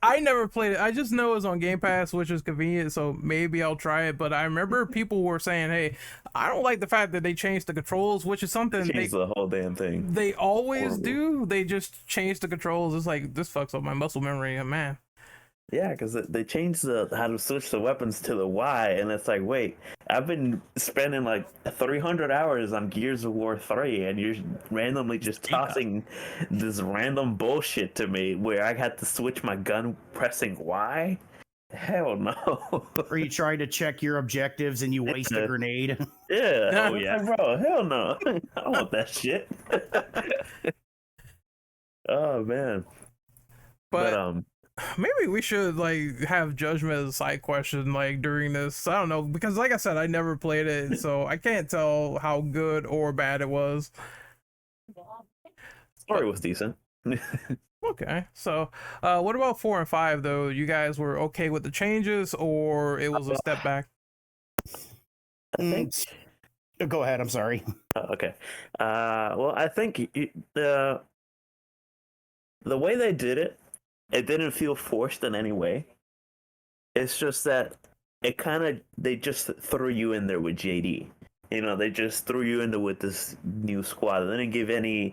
I never played it. I just know it's on Game Pass, which is convenient, so maybe I'll try it. But I remember people were saying, "Hey, I don't like the fact that they changed the controls," which is something Change the whole damn thing. they always Horrible. do. They just change the controls. It's like, this fucks up my muscle memory, man. Yeah, because they changed how to switch the weapons to the Y, and it's like, wait, I've been spending like 300 hours on Gears of War 3, and you're randomly just tossing this random bullshit to me where I had to switch my gun pressing Y? Hell no. Or you try to check your objectives and you waste a grenade. Yeah. Oh, yeah. Bro, hell no. I don't want that shit. Oh, man. But maybe we should like have Judgment as a side question like during this. I don't know, because like I said, I never played it, so I can't tell how good or bad it was. Story was decent. Okay, so what about 4 and 5 though? You guys were okay with the changes, or it was a step back? I think. Go ahead. I'm sorry. Okay. Well, I think the way they did it, it didn't feel forced in any way. It's just that they just threw you in there with JD. You know, they just threw you into with this new squad. They didn't give any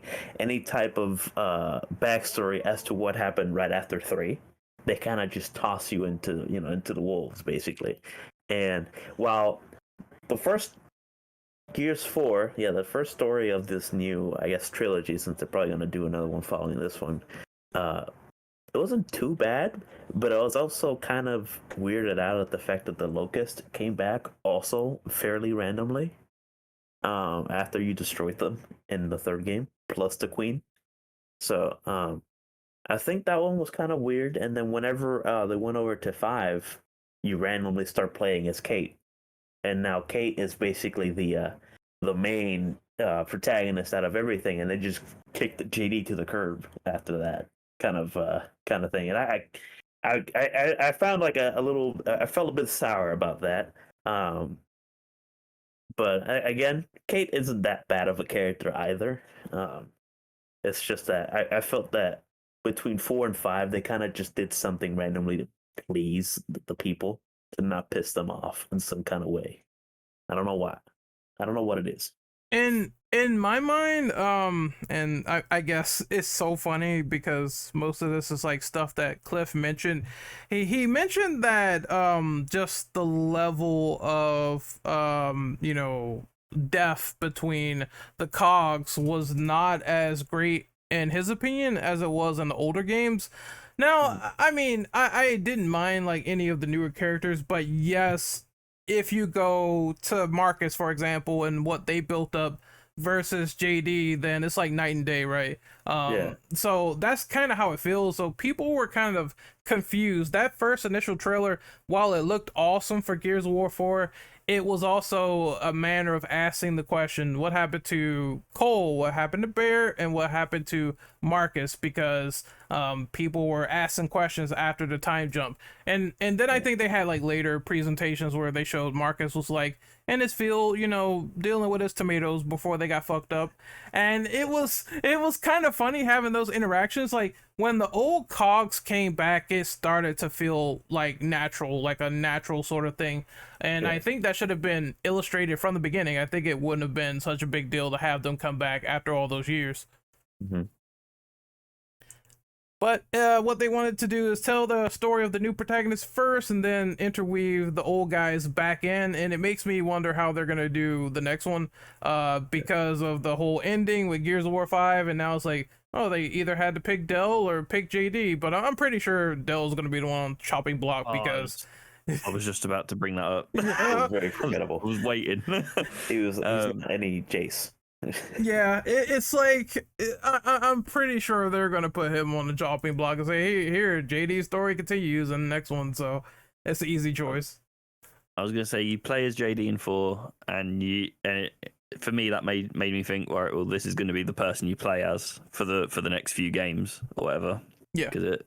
type of backstory as to what happened right after 3. They kind of just toss you into the wolves basically. And while the first Gears 4, the first story of this new, I guess, trilogy, since they're probably gonna do another one following this one, it wasn't too bad, but I was also kind of weirded out at the fact that the Locust came back also fairly randomly after you destroyed them in the 3rd game, plus the Queen. So I think that one was kind of weird. And then whenever they went over to 5, you randomly start playing as Kate. And now Kate is basically the main protagonist out of everything, and they just kicked the JD to the curb after that kind of thing. And I found like a little, I felt a bit sour about that. But again, Kate isn't that bad of a character either. It's just that I felt that between 4 and 5, they kind of just did something randomly to please the people, to not piss them off in some kind of way. I don't know why. I don't know what it is. In my mind, and I guess it's so funny because most of this is like stuff that Cliff mentioned. He mentioned that just the level of depth between the cogs was not as great in his opinion as it was in the older games. Now, I mean, I didn't mind like any of the newer characters, but yes, if you go to Marcus, for example, and what they built up versus JD, then it's like night and day, right? Yeah. So that's kind of how it feels. So people were kind of confused. That first initial trailer, while it looked awesome for Gears of War 4, it was also a manner of asking the question, what happened to Cole, what happened to Bear, and what happened to Marcus, because people were asking questions after the time jump. And then I think they had like later presentations where they showed Marcus was like in his field, you know, dealing with his tomatoes before they got fucked up. And it was kind of funny having those interactions. Like when the old cogs came back, it started to feel like natural, like a natural sort of thing. And I think that should have been illustrated from the beginning. I think it wouldn't have been such a big deal to have them come back after all those years. Mm-hmm. But what they wanted to do is tell the story of the new protagonist first and then interweave the old guys back in. And it makes me wonder how they're going to do the next one because of the whole ending with Gears of War 5. And now it's like, oh, they either had to pick Dell or pick JD. But I'm pretty sure Dell's going to be the one on the chopping block because... I was just about to bring that up. It was very formidable. I was waiting. He was not any Jace. Yeah, it's like I'm pretty sure they're gonna put him on the chopping block and say, "Hey, here, JD's story continues in the next one." So it's an easy choice. I was gonna say you play as JD in 4, for me that made me think, all right, well, this is going to be the person you play as for the next few games or whatever. Yeah. Because it.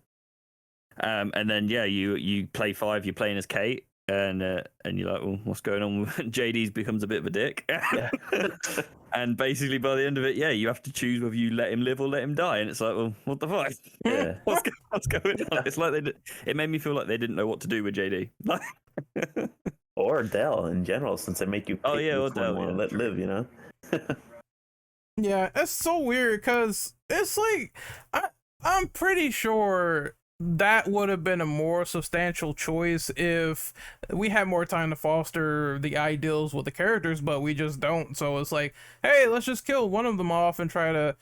And then you play 5. You're playing as Kate, and you're like, well, what's going on? JD's becomes a bit of a dick. Yeah. And basically, by the end of it, you have to choose whether you let him live or let him die. And it's like, well, what the fuck? Yeah. what's going on? It's like it made me feel like they didn't know what to do with JD. Or Dell in general, since they make you pick or which Dell, one you wanna let live, you know? Yeah, it's so weird because it's like I'm pretty sure that would have been a more substantial choice if we had more time to foster the ideals with the characters, but we just don't. So it's like, hey, let's just kill one of them off and try to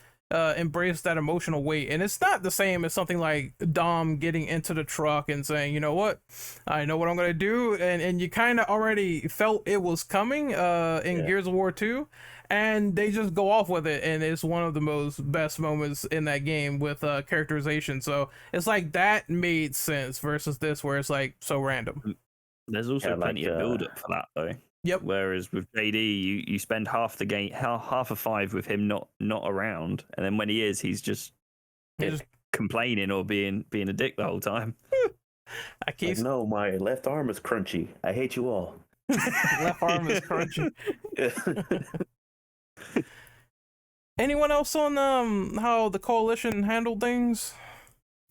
embrace that emotional weight. And it's not the same as something like Dom getting into the truck and saying, you know what, I know what I'm gonna do, and you kind of already felt it was coming in Gears of War 2. And they just go off with it, and it's one of the most best moments in that game with characterization. So it's like that made sense versus this, where it's like so random. There's also plenty of build up for that though. Yep. Whereas with JD, you spend half the game, half of 5 with him not around, and then when he is, he's just complaining or being a dick the whole time. I keep no, my left arm is crunchy. I hate you all. left arm is crunchy. Anyone else on how the coalition handled things?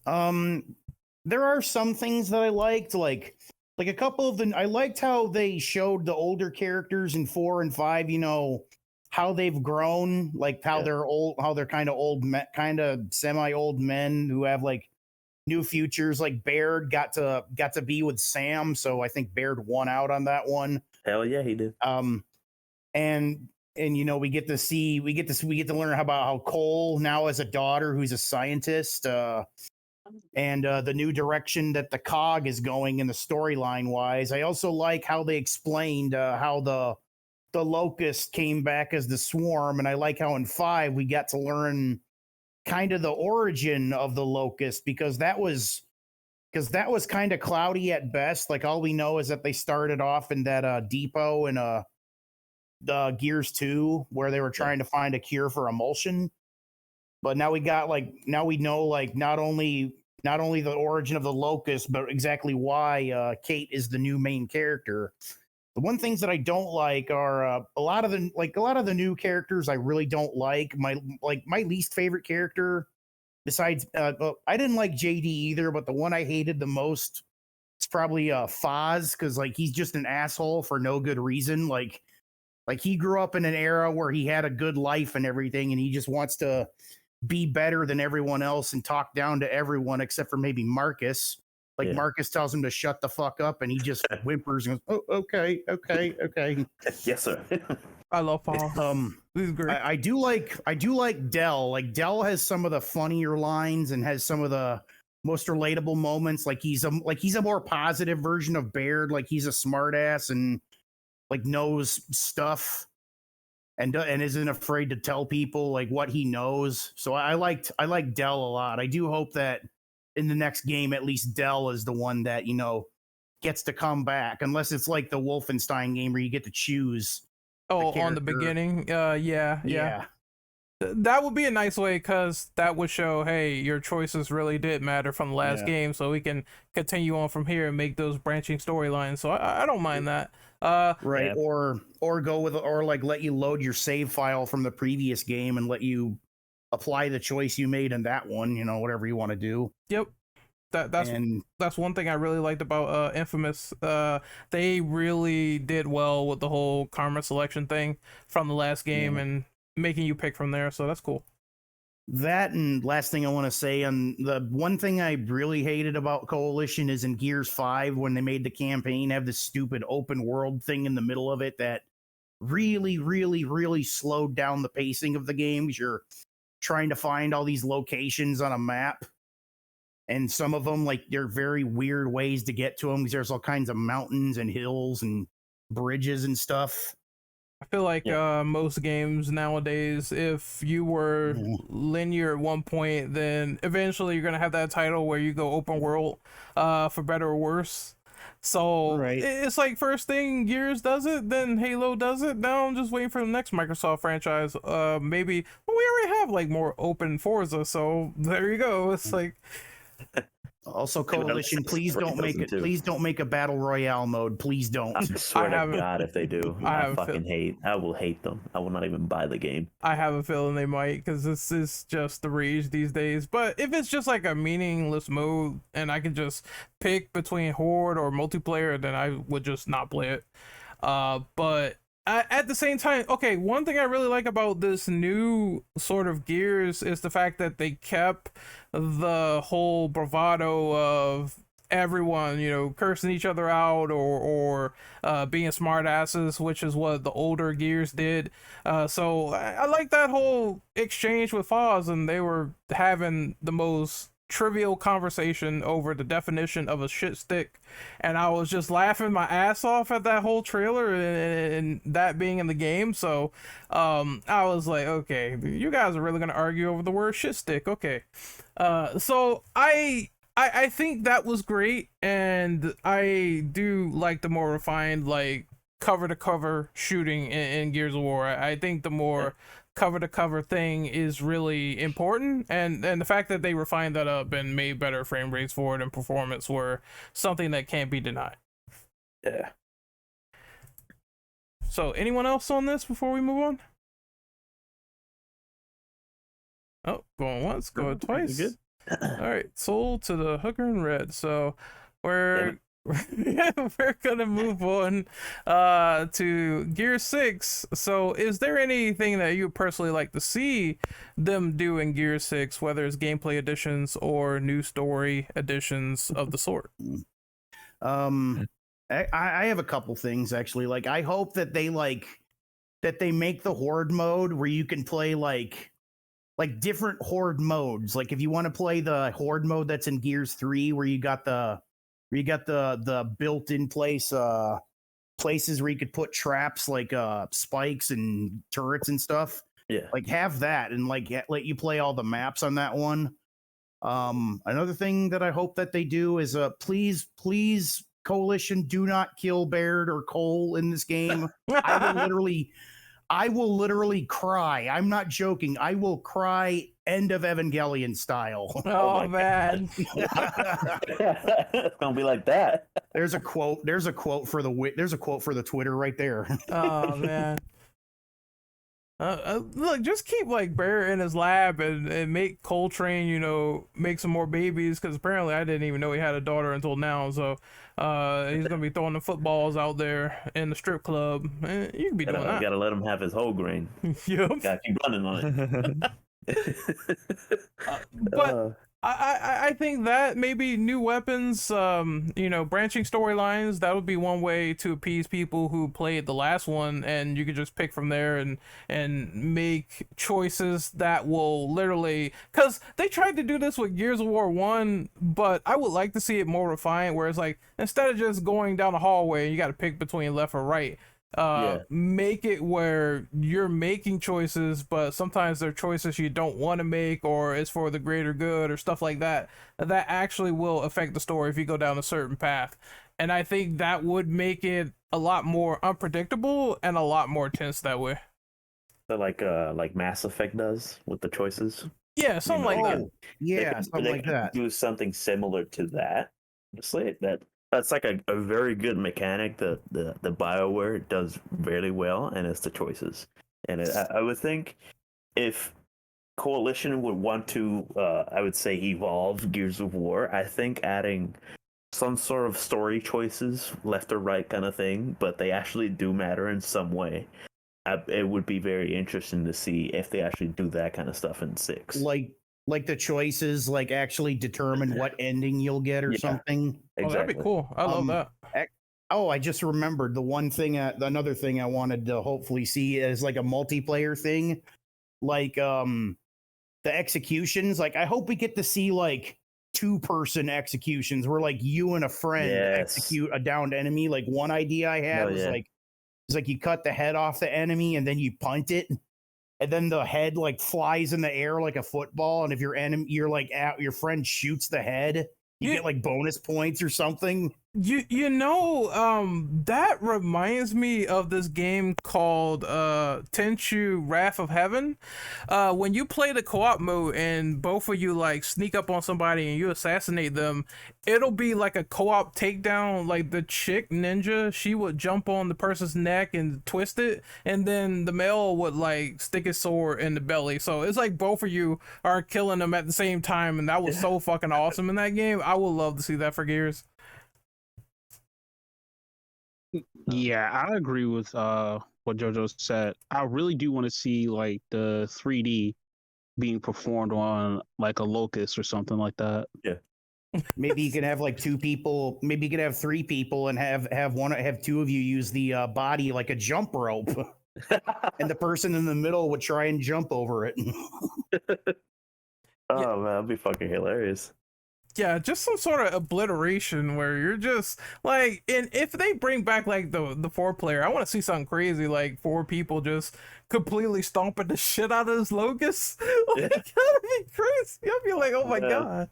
There are some things that I liked, like a couple of I liked how they showed the older characters in 4 and 5, you know, how they've grown, like how they're old, how they're kind of old, kind of semi-old men who have like new futures. Like Baird got to be with Sam, so I think Baird won out on that one. Hell yeah, he did. And you know, we get to learn about how Cole now has a daughter who's a scientist, and the new direction that the cog is going in the storyline wise. I also like how they explained how the locust came back as the swarm, and I like how in 5 we got to learn kind of the origin of the locust, because that was kind of cloudy at best. Like all we know is that they started off in that depot in the Gears 2 where they were trying to find a cure for emulsion. But now we know not only the origin of the locust, but exactly why Kate is the new main character. The one things that I don't like are a lot of the new characters I really don't like. My least favorite character, besides I didn't like JD either, but the one I hated the most is probably Foz, because like he's just an asshole for no good reason. Like he grew up in an era where he had a good life and everything, and he just wants to be better than everyone else and talk down to everyone except for maybe Marcus. Marcus tells him to shut the fuck up, and he just whimpers and goes, "Oh, okay." Yes, sir. I love Paul. He's great. I do like Dell. Like Dell has some of the funnier lines and has some of the most relatable moments. Like he's a more positive version of Baird. Like he's a smartass and like knows stuff and isn't afraid to tell people like what he knows. So I like Dell a lot. I do hope that in the next game at least Dell is the one that gets to come back, unless it's like the Wolfenstein game where you get to choose. Oh, on character. the beginning. Yeah. That would be a nice way, because that would show, hey, your choices really did matter from the last game, so we can continue on from here and make those branching storylines. So I don't mind that. Right. Yeah. Or go with, or like let you load your save file from the previous game and let you apply the choice you made in that one, whatever you want to do. Yep. That's one thing I really liked about Infamous. They really did well with the whole karma selection thing from the last game and making you pick from there. So that's cool. That, and last thing I want to say, on the one thing I really hated about Coalition is in Gears 5 when they made the campaign have this stupid open world thing in the middle of it that really, really, really slowed down the pacing of the game. You're trying to find all these locations on a map. And some of them, like, they're very weird ways to get to them because there's all kinds of mountains and hills and bridges and stuff. I feel like most games nowadays, if you were linear at one point, then eventually you're going to have that title where you go open world for better or worse. So it's like first thing Gears does it, then Halo does it. Now I'm just waiting for the next Microsoft franchise. Maybe, well, we already have like more open Forza, so there you go. It's like... Also, Coalition, please don't make a battle royale mode. Please don't. I swear to God, if they do, I will hate them. I will not even buy the game. I have a feeling they might, because this is just the rage these days. But if it's just like a meaningless mode and I can just pick between horde or multiplayer, then I would just not play it. But at the same time, okay, one thing I really like about this new sort of Gears is the fact that they kept the whole bravado of everyone, cursing each other out or being smart asses, which is what the older Gears did. So I like that whole exchange with Foz, and they were having the most trivial conversation over the definition of a shit stick, and I was just laughing my ass off at that whole trailer and that being in the game. So I was like, okay, you guys are really gonna argue over the word shit stick. Okay. So I think that was great, and I do like the more refined, like, cover to cover shooting in Gears of War. I think the more cover to cover thing is really important, and the fact that they refined that up and made better frame rates for it and performance were something that can't be denied. Yeah. So anyone else on this before we move on? Oh, going once, going twice. Good. All right, sold to the hooker in red. So we're gonna move on to Gear 6. So is there anything that you personally like to see them do in Gear 6, whether it's gameplay additions or new story additions of the sort? I have a couple things actually. Like, I hope that they make the horde mode where you can play like different horde modes. Like if you want to play the horde mode that's in Gears 3, where you got the built-in places where you could put traps like spikes and turrets and stuff. Yeah. Like have that and like let you play all the maps on that one. Another thing that I hope that they do is please Coalition, do not kill Baird or Cole in this game. I will literally cry. I'm not joking. I will cry end of Evangelion style. Oh man. It's gonna be like that. There's a quote for the Twitter right there. Oh man. Look, just keep like Bear in his lab and make Coltrane, make some more babies, because apparently I didn't even know he had a daughter until now. So he's gonna be throwing the footballs out there in the strip club. You can be doing that. Gotta let him have his whole grain. Yep. Gotta keep running on it. But I think that maybe new weapons, branching storylines, that would be one way to appease people who played the last one, and you could just pick from there and make choices that will literally, because they tried to do this with Gears of War 1, but I would like to see it more refined, where it's like, instead of just going down the hallway and you got to pick between left or right, make it where you're making choices, but sometimes they're choices you don't want to make, or it's for the greater good, or stuff like that, that actually will affect the story if you go down a certain path. And I think that would make it a lot more unpredictable and a lot more tense that way. So like Mass Effect does with the choices. Yeah, something like that. Yeah, something like that. Do something similar to that. Honestly, that's like a very good mechanic that the BioWare does really well, and it's the choices. And I would think if Coalition would want to, I would say, evolve Gears of War, I think adding some sort of story choices, left or right kind of thing, but they actually do matter in some way. It would be very interesting to see if they actually do that kind of stuff in 6. Like the choices, like actually determine what ending you'll get or something. Oh, that'd be cool. I love that. Oh, I just remembered another thing I wanted to hopefully see is like a multiplayer thing, like the executions. Like I hope we get to see like 2-person executions where like you and a friend execute a downed enemy. Like one idea I had was like you cut the head off the enemy and then you punt it, and then the head like flies in the air like a football. And if your friend shoots the head, you get like bonus points or something. That reminds me of this game called Tenchu Wrath of Heaven. When you play the co-op mode and both of you like sneak up on somebody and you assassinate them, it'll be like a co-op takedown. Like the chick ninja, she would jump on the person's neck and twist it, and then the male would like stick his sword in the belly. So it's like both of you are killing them at the same time, and that was so fucking awesome in that game. I would love to see that for Gears. Yeah, I agree with what JoJo said. I really do want to see like the 3D being performed on like a locust or something like that. Yeah. Maybe you can have like 2 people. Maybe you could have 3 people and have 2 of you use the body like a jump rope, and the person in the middle would try and jump over it. Oh man, that'd be fucking hilarious. Yeah, just some sort of obliteration where you're just like, and if they bring back like the 4-player, I want to see something crazy, like 4 people just completely stomping the shit out of this locust. Like, that'd be crazy. I'd be like, oh my god.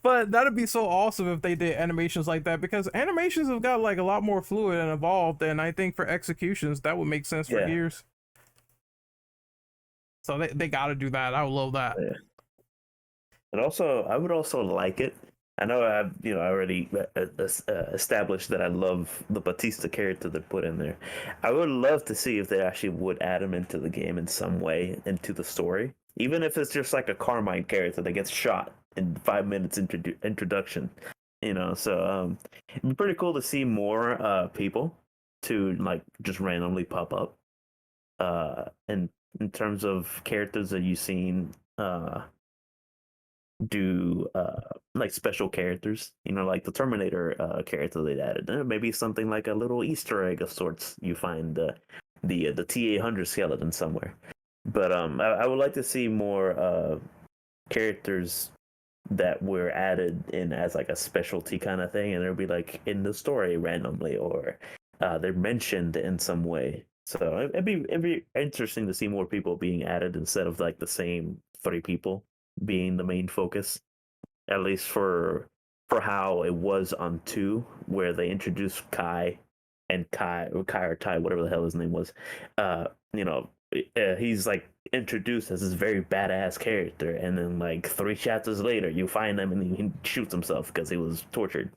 But that'd be so awesome if they did animations like that, because animations have got like a lot more fluid and evolved, and I think for executions that would make sense for Gears. So they got to do that. I would love that. Yeah. And also, I would also like it. I know I've already established that I love the Batista character they put in there. I would love to see if they actually would add him into the game in some way, into the story, even if it's just like a Carmine character that gets shot in 5 minutes introduction. So it'd be pretty cool to see more people to like just randomly pop up. And in terms of characters that you've seen do like special characters, like the Terminator character they added, maybe something like a little Easter egg of sorts. You find the T-800 skeleton somewhere. But I would like to see more characters that were added in as like a specialty kind of thing, and it'll be like in the story randomly, or they're mentioned in some way. So it'd be interesting to see more people being added instead of like the same 3 people being the main focus, at least for how it was on 2, where they introduced Kai or Ty, whatever the hell his name was. He's like introduced as this very badass character, and then like 3 chapters later you find him and he shoots himself because he was tortured,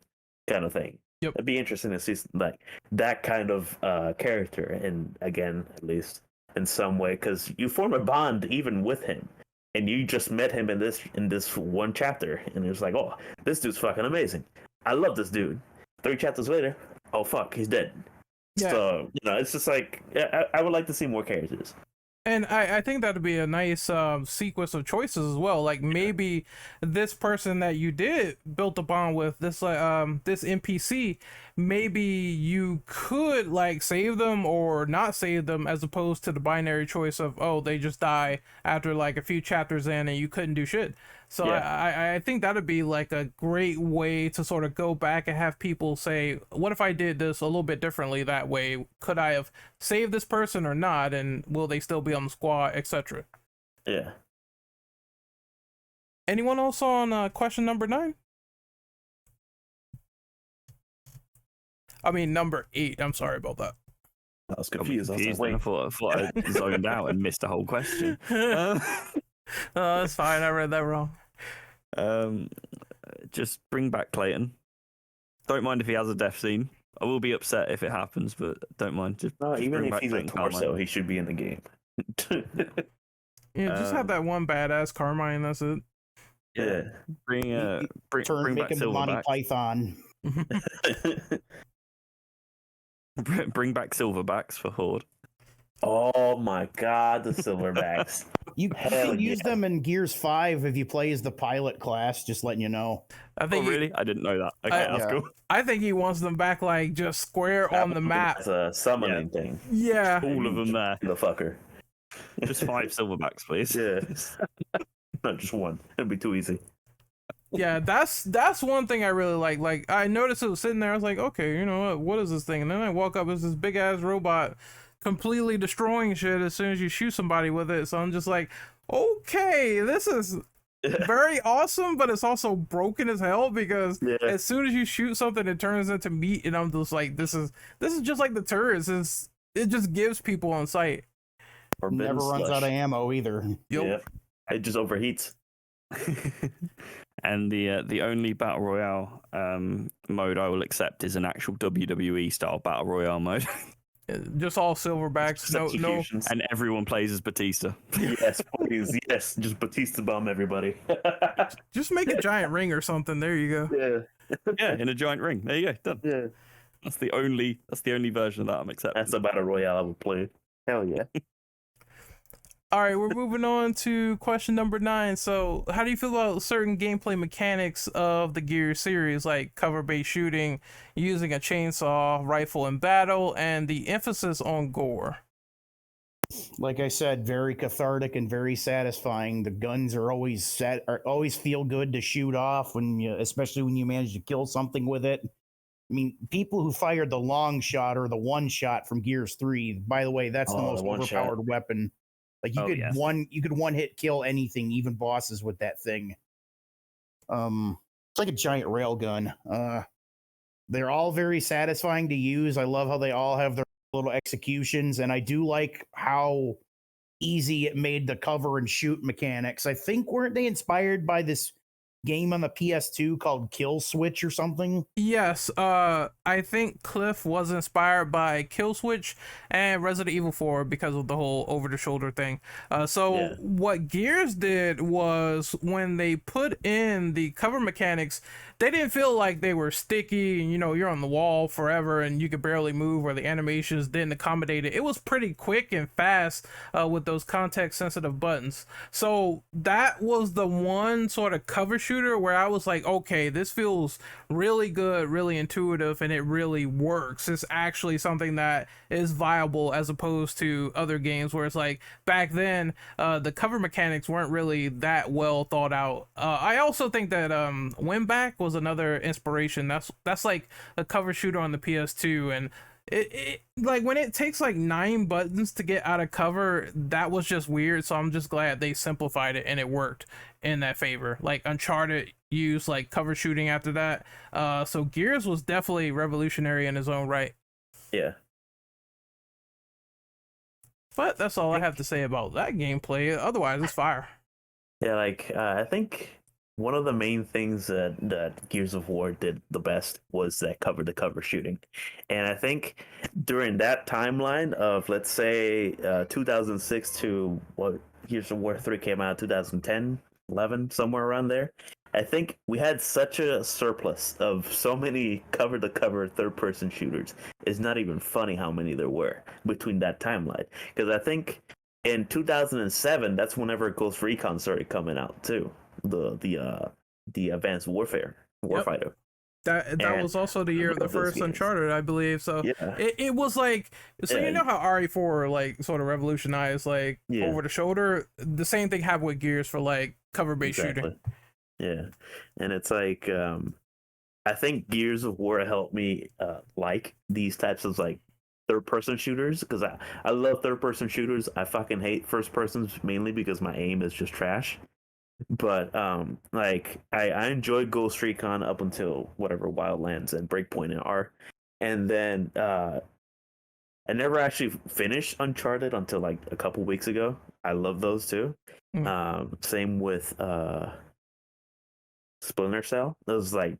kind of thing. Yep. It'd be interesting to see like that kind of character, and again, at least in some way, because you form a bond even with him. And you just met him in this one chapter, and it's like, oh, this dude's fucking amazing. I love this dude. 3 chapters later, oh fuck, he's dead. Yeah. So it's just like, I would like to see more characters. And I think that'd be a nice sequence of choices as well. Like maybe this person that you did built a bond with, this NPC, maybe you could like save them or not save them, as opposed to the binary choice of, oh, they just die after like a few chapters in and you couldn't do shit. So Yeah. I think that'd be like a great way to sort of go back and have people say, what if I did this a little bit differently that way? Could I have saved this person or not? And will they still be on the squad, etc.? Yeah. Anyone else on question number 9? I mean, number 8. I'm sorry about that. I was Got me confused. I was like, confused, and I wait. thought I zoned out and missed the whole question. Oh, that's fine. I read that wrong. Just bring back Clayton. Don't mind if he has a death scene. I will be upset if it happens, but don't mind. Just Even bring if back he's a Clayton torso, Carmine. he should be in the game. Yeah, just have that one badass Carmine. That's it. Yeah. Bring Turn, make back him the Monty Silverback. Python. Bring back Silverbacks for Horde. Oh my God, the silverbacks. You Hell can use yeah. them in Gears 5 if you play as the pilot class, just letting you know. I Oh, think he- really? I didn't know that. Okay, that's yeah. cool. I think he wants them back, like just square on the map. It's a summoning thing. Yeah, All of them there. The fucker. Just 5 Silverbacks, please. Yeah. Not just one. It'd be too easy. yeah. That's one thing I really like. Like I noticed it was sitting there. I was like, okay, you know what is this thing? And then I walk up, it's this big ass robot, completely destroying shit as soon as you shoot somebody with it. So I'm just like, okay, this is very awesome, but it's also broken as hell because Yeah. as soon as you shoot something, it turns into meat, and I'm just like, this is just like the turrets. It just gives people on sight. Forbidden Never runs slush. out of ammo either. Yup. Yeah. It just overheats. And the only battle royale mode I will accept is an actual WWE style battle royale mode, Just all silverbacks. No, Substitutions. and everyone plays as Batista. Yes, please. Yes. Just Batista bomb everybody. just make a giant ring or something. There you go. Yeah. Yeah, in a giant ring. There you go. Done. Yeah. That's the only version of that I'm accepting. That's a battle royale I would play. Hell yeah. All right, we're moving on to question number 9. So, how do you feel about certain gameplay mechanics of the Gears series, like cover-based shooting, using a chainsaw rifle in battle, and the emphasis on gore? Like I said, very cathartic and very satisfying. The guns are always feel good to shoot off especially when you manage to kill something with it. I mean, people who fired the long shot or the one shot from Gears 3, by the way, that's the Oh, most the one shot. overpowered weapon. Like you could yes. one hit kill anything, even bosses with that thing. It's like a giant rail gun. They're all very satisfying to use. I love how they all have their little executions, and I do like how easy it made the cover and shoot mechanics. I think weren't they inspired by this game on the PS2 called Kill Switch or something? Yes, I think Cliff was inspired by Kill Switch and Resident Evil 4 because of the whole over-the-shoulder thing. Yeah. What Gears did was when they put in the cover mechanics, they didn't feel like they were sticky and, you're on the wall forever and you could barely move, or the animations didn't accommodate it. It was pretty quick and fast with those context-sensitive buttons. So that was the one sort of cover shooter where I was like, okay, this feels really good, really intuitive, and it really works. It's actually something that is viable as opposed to other games where it's like back then the cover mechanics weren't really that well thought out. I also think that Winback was another inspiration. That's like a cover shooter on the PS2, and it like when it takes like 9 buttons to get out of cover, that was just weird. So I'm just glad they simplified it and it worked in that favor. Like Uncharted used like cover shooting after that. So Gears was definitely revolutionary in his own right. Yeah. But that's all I have to say about that gameplay. Otherwise, it's fire. Yeah, like I think one of the main things that Gears of War did the best was that the cover shooting. And I think during that timeline of, let's say, 2006 to what Gears of War 3 came out, 2010, 11, somewhere around there, I think we had such a surplus of so many cover-to-cover third-person shooters. It's not even funny how many there were between that timeline. Because I think in 2007, that's whenever Ghost Recon started coming out too. The Advanced Warfighter. That was also the year of the love those first games. Uncharted, I believe. So Yeah. it was like, so Yeah. you know how RE4 like sort of revolutionized like Yeah. over the shoulder. The same thing happened with Gears for like cover based shooting. Yeah, and it's like I think Gears of War helped me like these types of like third person shooters because I love third person shooters. I fucking hate first persons mainly because my aim is just trash. But like I enjoyed Ghost Recon up until whatever Wildlands and Breakpoint are, and then I never actually finished Uncharted until like a couple weeks ago. I love those too. Same with Splinter Cell. Those like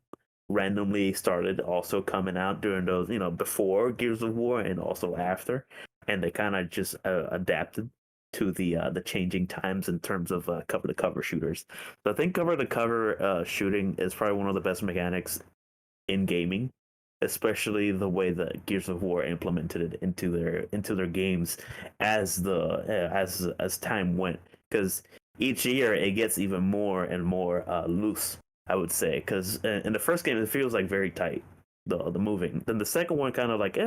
randomly started also coming out during those, before Gears of War and also after, and they kind of just adapted to the changing times in terms of cover to cover shooters. So I think cover to cover shooting is probably one of the best mechanics in gaming, especially the way that Gears of War implemented it into their games as as time went, because each year it gets even more and more loose, I would say, because in the first game it feels like very tight, the moving. Then the second one kind of like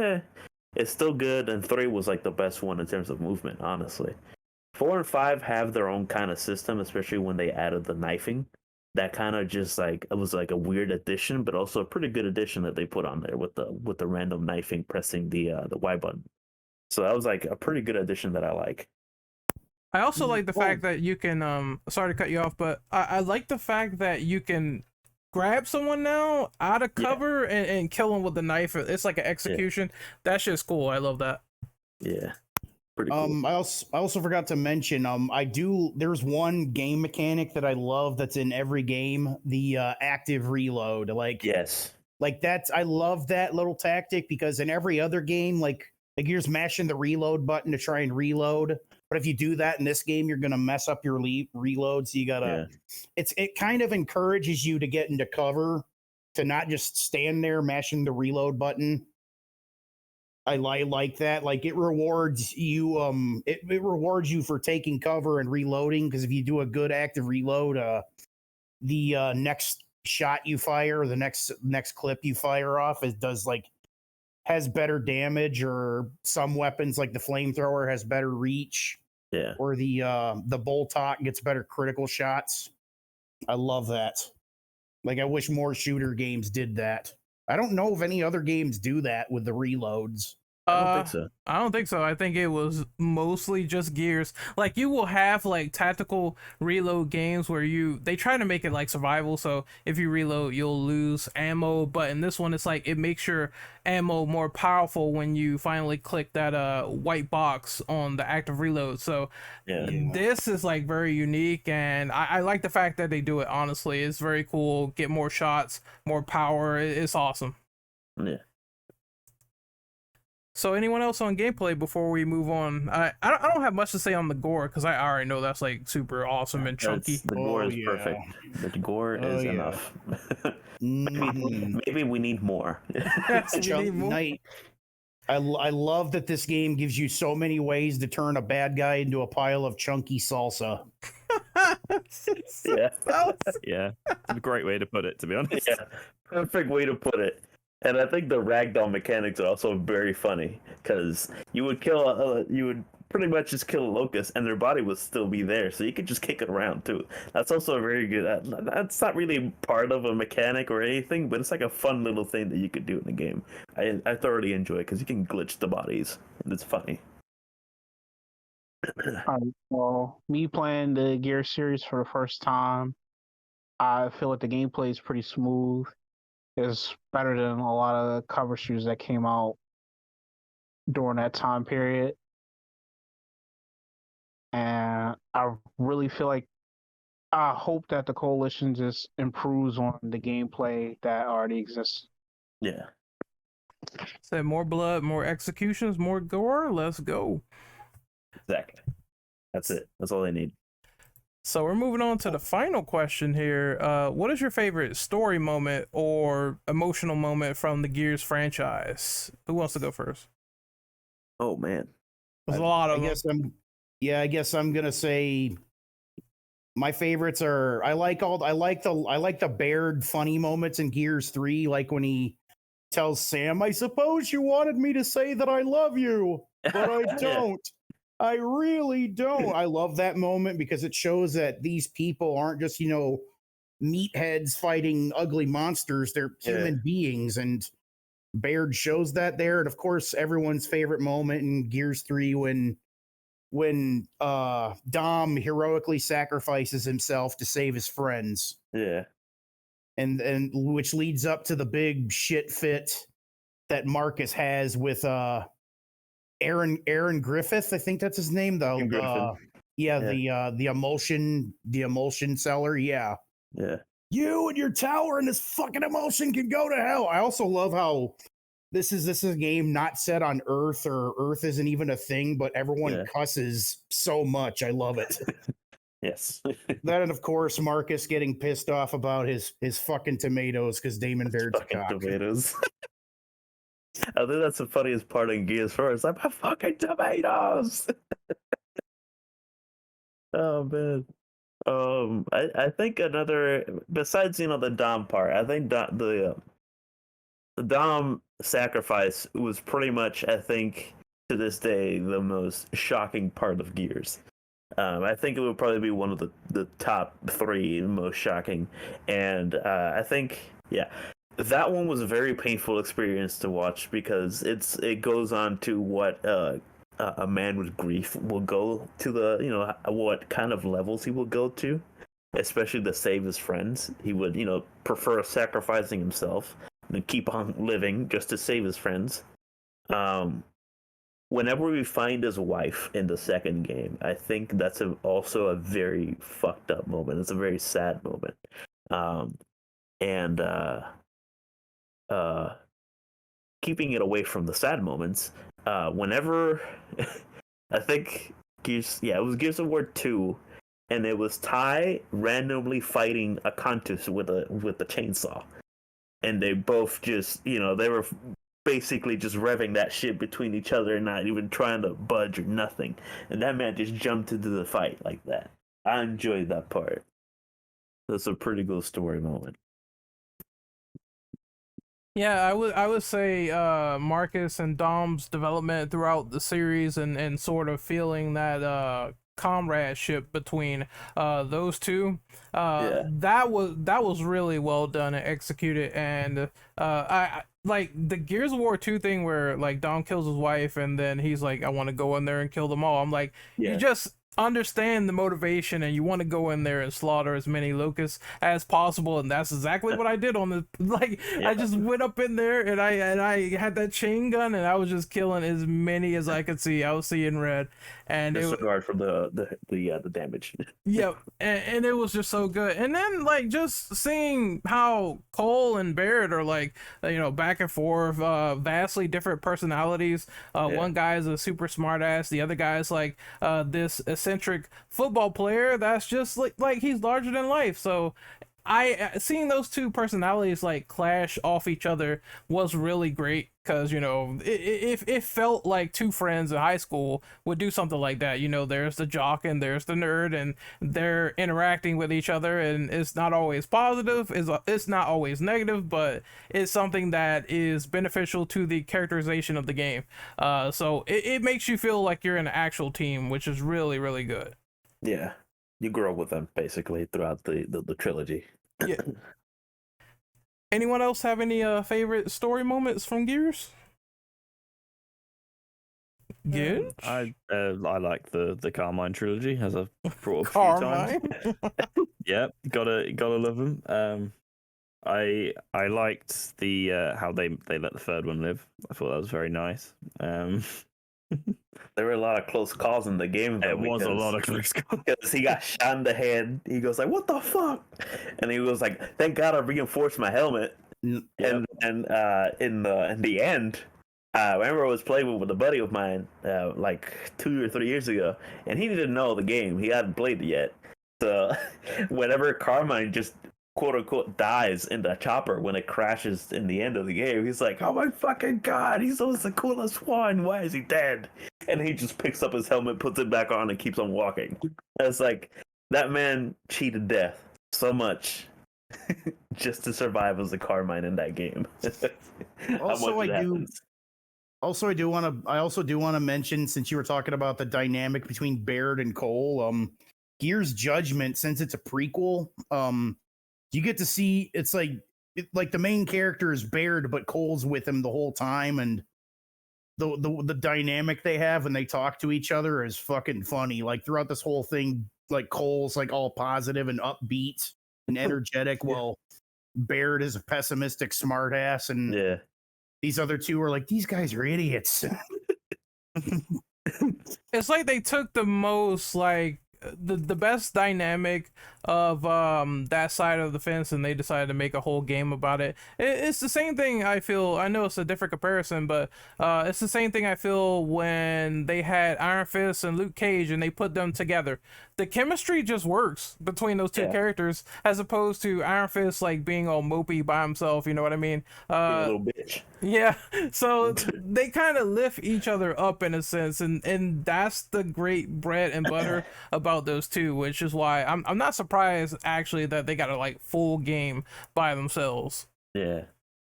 it's still good, and 3 was like the best one in terms of movement, honestly. 4 and 5 have their own kind of system, especially when they added the knifing. That kind of just like, it was like a weird addition, but also a pretty good addition that they put on there with the random knifing, pressing the Y button. So that was like a pretty good addition that I like. I also like the fact that you can sorry to cut you off, but I like the fact that you can grab someone now out of cover and kill them with the knife. It's like an execution. That's just cool. I love that. Yeah. Pretty cool. I also forgot to mention, there's one game mechanic that I love that's in every game, the active reload. Yes. I love that little tactic, because in every other game, like you're just mashing the reload button to try and reload. But if you do that in this game, you're gonna mess up your reload. So you gotta it kind of encourages you to get into cover, to not just stand there mashing the reload button. I like that. Like, it rewards you. It rewards you for taking cover and reloading, because if you do a good active reload, the next shot you fire, the next clip you fire off, has better damage, or some weapons like the flamethrower has better reach. Yeah. Or the bolt gets better critical shots. I love that. Like, I wish more shooter games did that. I don't know if any other games do that with the reloads. I don't think so. I don't think so. I think it was mostly just Gears. Like, you will have like tactical reload games where they try to make it like survival. So if you reload, you'll lose ammo. But in this one, it's like it makes your ammo more powerful when you finally click that white box on the active reload. So this is like very unique, and I like the fact that they do it. Honestly, it's very cool. Get more shots, more power. It's awesome. Yeah. So anyone else on gameplay before we move on? I don't have much to say on the gore, because I already know that's like super awesome and chunky. The gore is perfect. The gore is enough. Maybe we need more. I love that this game gives you so many ways to turn a bad guy into a pile of chunky salsa. Yeah. Yeah. It's a great way to put it, to be honest. Yeah. Perfect way to put it. And I think the ragdoll mechanics are also very funny, because you would pretty much just kill a locust and their body would still be there, so you could just kick it around too. That's also a very good. That's not really part of a mechanic or anything, but it's like a fun little thing that you could do in the game. I thoroughly enjoy it because you can glitch the bodies and it's funny. Well, me playing the Gear series for the first time, I feel like the gameplay is pretty smooth. It's better than a lot of cover shooters that came out during that time period. And I really feel like, I hope that the Coalition just improves on the gameplay that already exists. Yeah. Said more blood, more executions, more gore. Let's go. Exactly. That's it. That's all they need. So we're moving on to the final question here. What is your favorite story moment or emotional moment from the Gears franchise? Who wants to go first? Oh man. There's a lot of I guess Yeah, I guess I'm gonna say my favorites are I like the Baird funny moments in Gears 3, like when he tells Sam, I suppose you wanted me to say that I love you, but I Yeah. don't. I really don't. I love that moment because it shows that these people aren't just, meatheads fighting ugly monsters. They're Yeah. human beings. And Baird shows that there. And of course, everyone's favorite moment in Gears 3 when Dom heroically sacrifices himself to save his friends. Yeah. And which leads up to the big shit fit that Marcus has with Aaron Griffith, I think that's his name though. The emulsion seller. Yeah. Yeah. You and your tower and this fucking emulsion can go to hell. I also love how this is a game not set on Earth, or Earth isn't even a thing, but everyone cusses so much. I love it. Yes. That, and of course Marcus getting pissed off about his fucking tomatoes because Damon Baird's a Fucking cock. tomatoes. I think that's the funniest part in Gears 4. It's like, my fucking tomatoes! Oh, man. I think another, besides, the Dom part, I think the Dom sacrifice was pretty much, I think, to this day, the most shocking part of Gears. I think it would probably be one of the top 3 most shocking. And I think, that one was a very painful experience to watch because it goes on to what a man with grief will go to, what kind of levels he will go to, especially to save his friends. He would, prefer sacrificing himself and keep on living just to save his friends. Whenever we find his wife in the second game, I think that's also a very fucked up moment. It's a very sad moment. Keeping it away from the sad moments, whenever I think it was Gears of War 2, and it was Ty randomly fighting a Contus with a chainsaw, and they both just they were basically just revving that shit between each other and not even trying to budge or nothing, and that man just jumped into the fight like that. I enjoyed that part. That's a pretty cool story moment. Yeah, I would say Marcus and Dom's development throughout the series and sort of feeling that comradeship between those two, that was really well done and executed. And I like the Gears of War 2 thing where like Dom kills his wife and then he's like, I want to go in there and kill them all. I'm like, you just understand the motivation and you want to go in there and slaughter as many locusts as possible, and that's exactly what I did on the I just went up in there and I had that chain gun and I was just killing as many as I could see. I was seeing red, and disregard from the damage. Yeah, and it was just so good. And then like just seeing how Cole and Barrett are like back and forth, vastly different personalities. One guy is a super smart ass, the other guy is like this eccentric football player that's just like he's larger than life. So seeing those two personalities like clash off each other was really great, because it felt like two friends in high school would do something like that. There's the jock and there's the nerd, and they're interacting with each other, and it's not always positive, it's not always negative, but it's something that is beneficial to the characterization of the game. So it makes you feel like you're in an actual team, which is really, really good. Yeah, you grow with them basically throughout the trilogy. Yeah. Anyone else have any favorite story moments from Gears? Good. I like the Carmine trilogy, as I've brought up a few Carmine. times. Yeah, gotta love them. I liked the how they let the third one live. I thought that was very nice. There were a lot of close calls in the game. It was a lot of close calls. Because he got shot in the head. He goes like, "What the fuck?" And he was like, "Thank God I reinforced my helmet." And in the end, I remember I was playing with a buddy of mine like 2 or 3 years ago, and he didn't know the game. He hadn't played it yet. So whenever Carmine just quote unquote dies in the chopper when it crashes in the end of the game, he's like, "Oh my fucking God, he's always the coolest one. Why is he dead?" and he just picks up his helmet, puts it back on, and keeps on walking. And it's like that man cheated death so much just to survive as a Carmine in that game. How Also, much it I do. happens. Also, I also do want to mention, since you were talking about the dynamic between Baird and Cole, Gears Judgment, since it's a prequel, you get to see it's like the main character is Baird, but Cole's with him the whole time, and the dynamic they have when they talk to each other is fucking funny. Like throughout this whole thing, like Cole's like all positive and upbeat and energetic, while Baird is a pessimistic smartass, and Yeah. Mm-hmm. these other two are like, these guys are idiots. It's like they took the most like the best dynamic of that side of the fence, and they decided to make a whole game about it. It's the same thing I feel. I know it's a different comparison, but it's the same thing I feel when they had Iron Fist and Luke Cage and they put them together. The chemistry just works between those two characters, as opposed to Iron Fist like being all mopey by himself. You know what I mean? Being a little bitch. Yeah, so they kind of lift each other up in a sense, and that's the great bread and butter about those two, which is why I'm not surprised actually that they got a like full game by themselves. Yeah.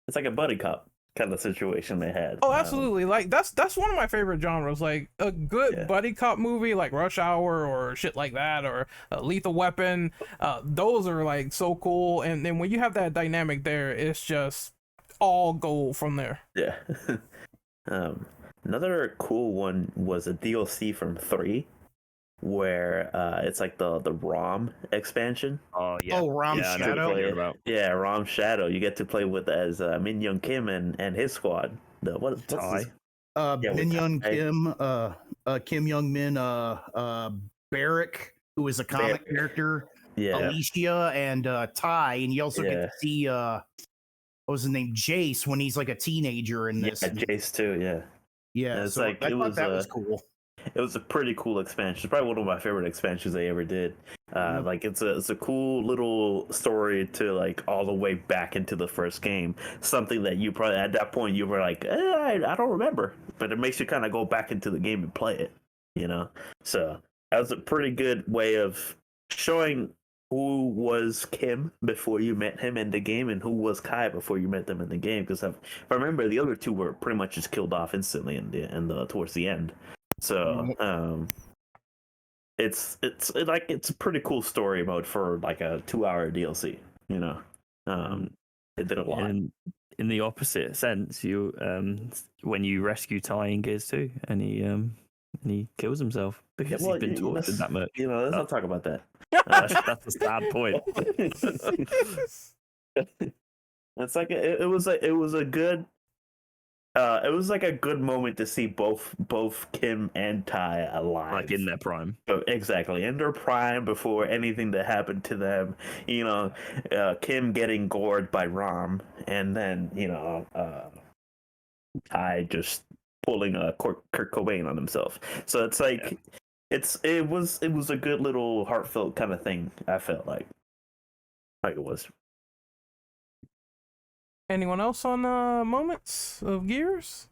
It's like a buddy cop kind of situation they had. Oh, absolutely! Like that's one of my favorite genres. Like a good buddy cop movie, like Rush Hour or shit like that, or Lethal Weapon. Those are like so cool, and then when you have that dynamic there, it's just all gold from there. Yeah. Another cool one was a DLC from 3, where it's like the ROM expansion. Oh yeah. Oh, Rom yeah, I know what Shadow. you're talking about. Yeah, ROM Shadow. You get to play with as Min Young Kim and his squad. What's Tai. his- Min Young Tai. Kim, Kim Young Min, Barrick, who is a comic Barrick. character, Yeah. Alicia, and Ty, and you also get Yeah. to see what was his name, Jace, when he's like a teenager in Yeah, this. And- Jace too. Yeah. yeah, it's so like- I it thought was, that was cool. It was a pretty cool expansion. It's probably one of my favorite expansions they ever did. Like it's a cool little story to like all the way back into the first game. Something that you probably at that point you were like, I don't remember, but it makes you kind of go back into the game and play it. You know, so that was a pretty good way of showing who was Kim before you met him in the game, and who was Kai before you met them in the game. Because if I remember, the other two were pretty much just killed off instantly in the towards the end. So it's a pretty cool story mode for like a 2-hour DLC. You know, it did a lot. And in the opposite sense, you when you rescue Ty in Gears 2, and he kills himself because he's been tortured that much. You know, let's not talk about that. That's a sad point. It's like it was a good. It was like a good moment to see both Kim and Ty alive, Like in their prime. Exactly, in their prime before anything that happened to them. You know, Kim getting gored by Rom, and then Ty just pulling a Kurt Cobain on himself. So it's like it was a good little heartfelt kind of thing. I felt like it was. Anyone else on moments of Gears?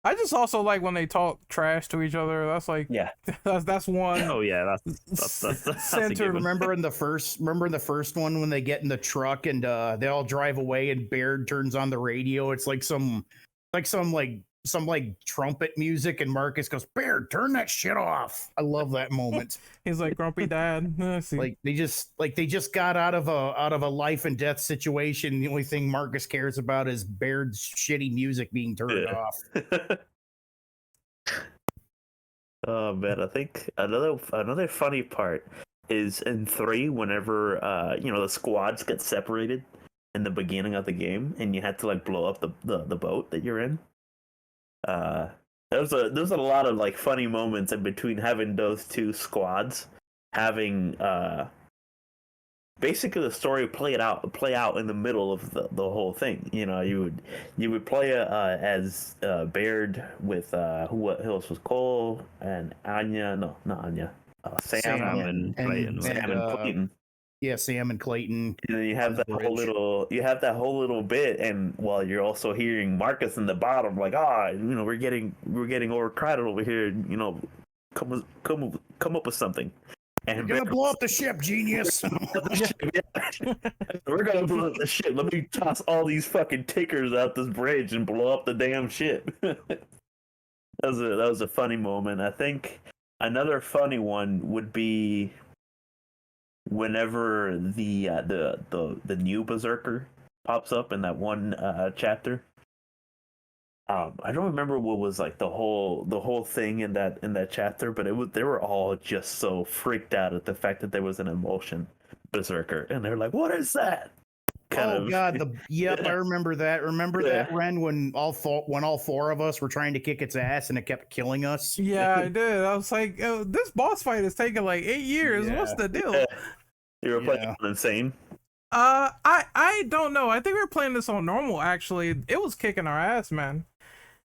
I just also like when they talk trash to each other. That's like that's one. Oh yeah, that's a Center. given. Remember in the first one when they get in the truck and they all drive away and Baird turns on the radio. It's like some trumpet music, and Marcus goes, Baird, turn that shit off. I love that moment. He's like grumpy dad. Like they just got out of a life and death situation. The only thing Marcus cares about is Baird's shitty music being turned off. Oh man, I think another funny part is in 3 whenever the squads get separated in the beginning of the game and you had to like blow up the boat that you're in. There's a lot of like funny moments in between having those two squads having basically the story play out in the middle of the whole thing. You know, you would play as Baird with who else was Cole and Anya, no, not Anya, Sam and Clayton. Sam and Clayton. Yeah, Sam and Clayton. And then you on have the that whole bridge. little bit, and while you're also hearing Marcus in the bottom, like, we're getting overcrowded over here. Come up with something. You're And gonna blow up the ship, genius. we're gonna blow up the ship. Let me toss all these fucking tickers out this bridge and blow up the damn ship. that was a funny moment. I think another funny one would be whenever the new berserker pops up in that one chapter. I don't remember what was like the whole thing in that chapter, but they were all just so freaked out at the fact that there was an emotion berserker, and they're like, "What is that?" God, I remember that. Remember Yeah. that, Ren, when all four of us were trying to kick its ass and it kept killing us. Yeah, I did. I was like, oh, this boss fight is taking like 8 years. Yeah. What's the deal? Yeah. You were playing Yeah. on Insane. I don't know. I think we were playing this on normal. Actually, it was kicking our ass, man.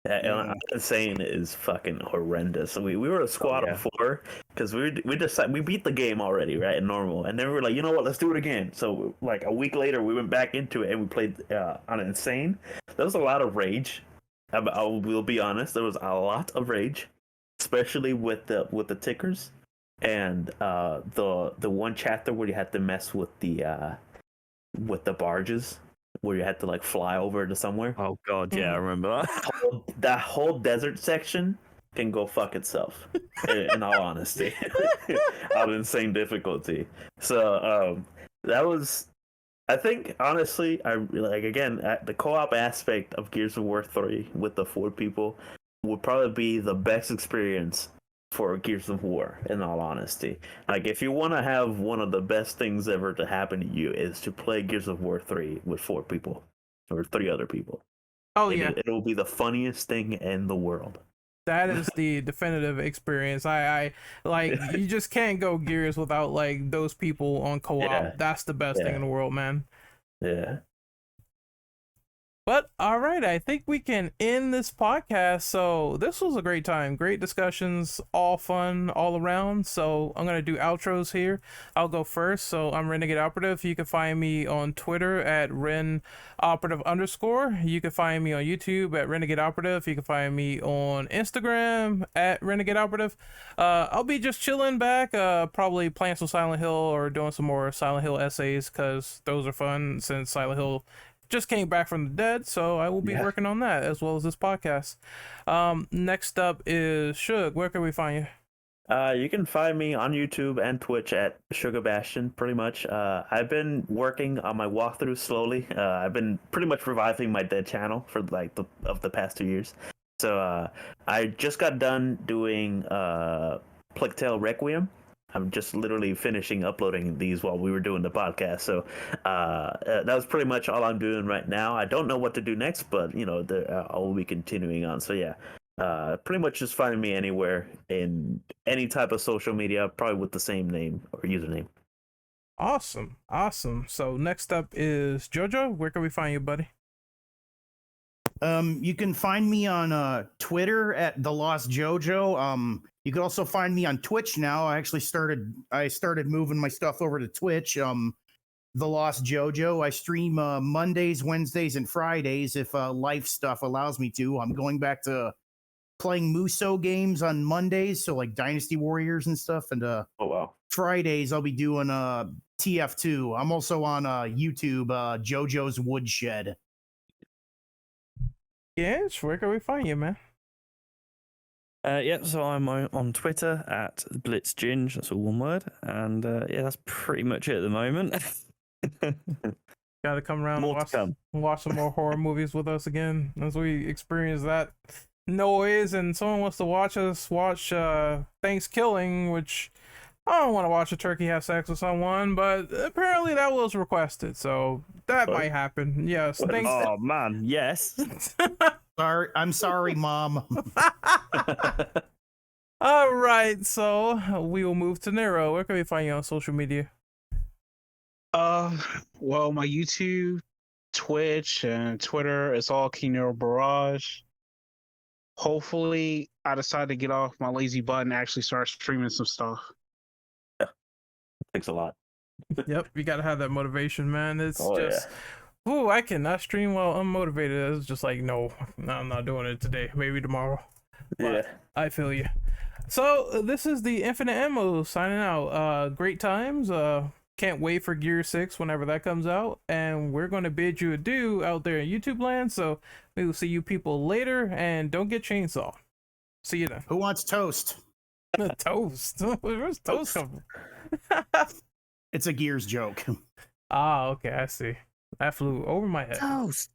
Yeah, Yeah. Insane is fucking horrendous. We were a squad yeah. of 4 because we decided we beat the game already, right, in normal, and then we were like, you know what, let's do it again. So like a week later, we went back into it and we played on Insane. There was a lot of rage. I will be honest, there was a lot of rage, especially with the tickers and the one chapter where you had to mess with the barges, where you had to like fly over to somewhere. Oh god, yeah, I remember that. That whole desert section can go fuck itself. In all honesty, on Insane difficulty. So that was, I think, honestly, I like, again, the co-op aspect of Gears of War 3 with the 4 people would probably be the best experience for Gears of War, in all honesty. Like, if you want to have one of the best things ever to happen to you, is to play Gears of War 3 with 4 people or 3 other people. Oh yeah, It'll be the funniest thing in the world. that is the definitive experience. I like, you just can't go Gears without like those people on co-op. Yeah. That's the best thing Yeah. in the world, man. Yeah. But all right, I think we can end this podcast. So this was a great time, great discussions, all fun all around. So I'm gonna do outros here. I'll go first. So I'm Renegade Operative. You can find me on Twitter at RenOperative_. You can find me on YouTube at Renegade Operative. You can find me on Instagram at Renegade Operative. I'll be just chilling back, probably playing some Silent Hill or doing some more Silent Hill essays, because those are fun since Silent Hill just came back from the dead, so I will be working on that as well as this podcast. Next up is Shug. Where can we find you? You can find me on YouTube and Twitch at Sugar Bastion, pretty much. I've been working on my walkthrough slowly. I've been pretty much reviving my dead channel for like the past 2 years. So I just got done doing Plague Tale Requiem. I'm just literally finishing uploading these while we were doing the podcast. So that was pretty much all I'm doing right now. I don't know what to do next, but I will be continuing on. So yeah, pretty much just finding me anywhere in any type of social media, probably with the same name or username. Awesome. So next up is Jojo. Where can we find you, buddy? You can find me on Twitter at The Lost Jojo. You can also find me on Twitch now. I started moving my stuff over to Twitch. The Lost Jojo. I stream Mondays, Wednesdays, and Fridays if life stuff allows me to. I'm going back to playing Muso games on Mondays, so like Dynasty Warriors and stuff. And Oh wow! Fridays I'll be doing TF2. I'm also on YouTube, Jojo's Woodshed. Yes, where can we find you, man? So I'm on Twitter at BlitzGinge, that's all one word, and that's pretty much it at the moment. Gotta come around More and to come. watch some more horror movies with us again as we experience that noise. And someone wants to watch us watch Thanksgiving, which I don't want to watch a turkey have sex with someone, but apparently that was requested, so that What? might happen. Yes, Oh man, yes. I'm sorry, Mom. All right, so we will move to Nero. Where can we find you on social media? Well, my YouTube, Twitch, and Twitter is all Kino Barrage. Hopefully, I decide to get off my lazy butt and actually start streaming some stuff. Thanks a lot. Yep, you gotta have that motivation, man. It's Oh, just, ooh, I cannot stream while unmotivated. It's just like, no, I'm not doing it today. Maybe tomorrow. Yeah. I feel you. So this is the Infinite Ammo signing out. Great times. Can't wait for Gear 6 whenever that comes out. And we're going to bid you adieu out there in YouTube land. So we will see you people later. And don't get chainsaw. See you then. Who wants toast? Toast. Where's toast come from? It's a Gears joke. Ah, okay. I see. That flew over my head. Toast.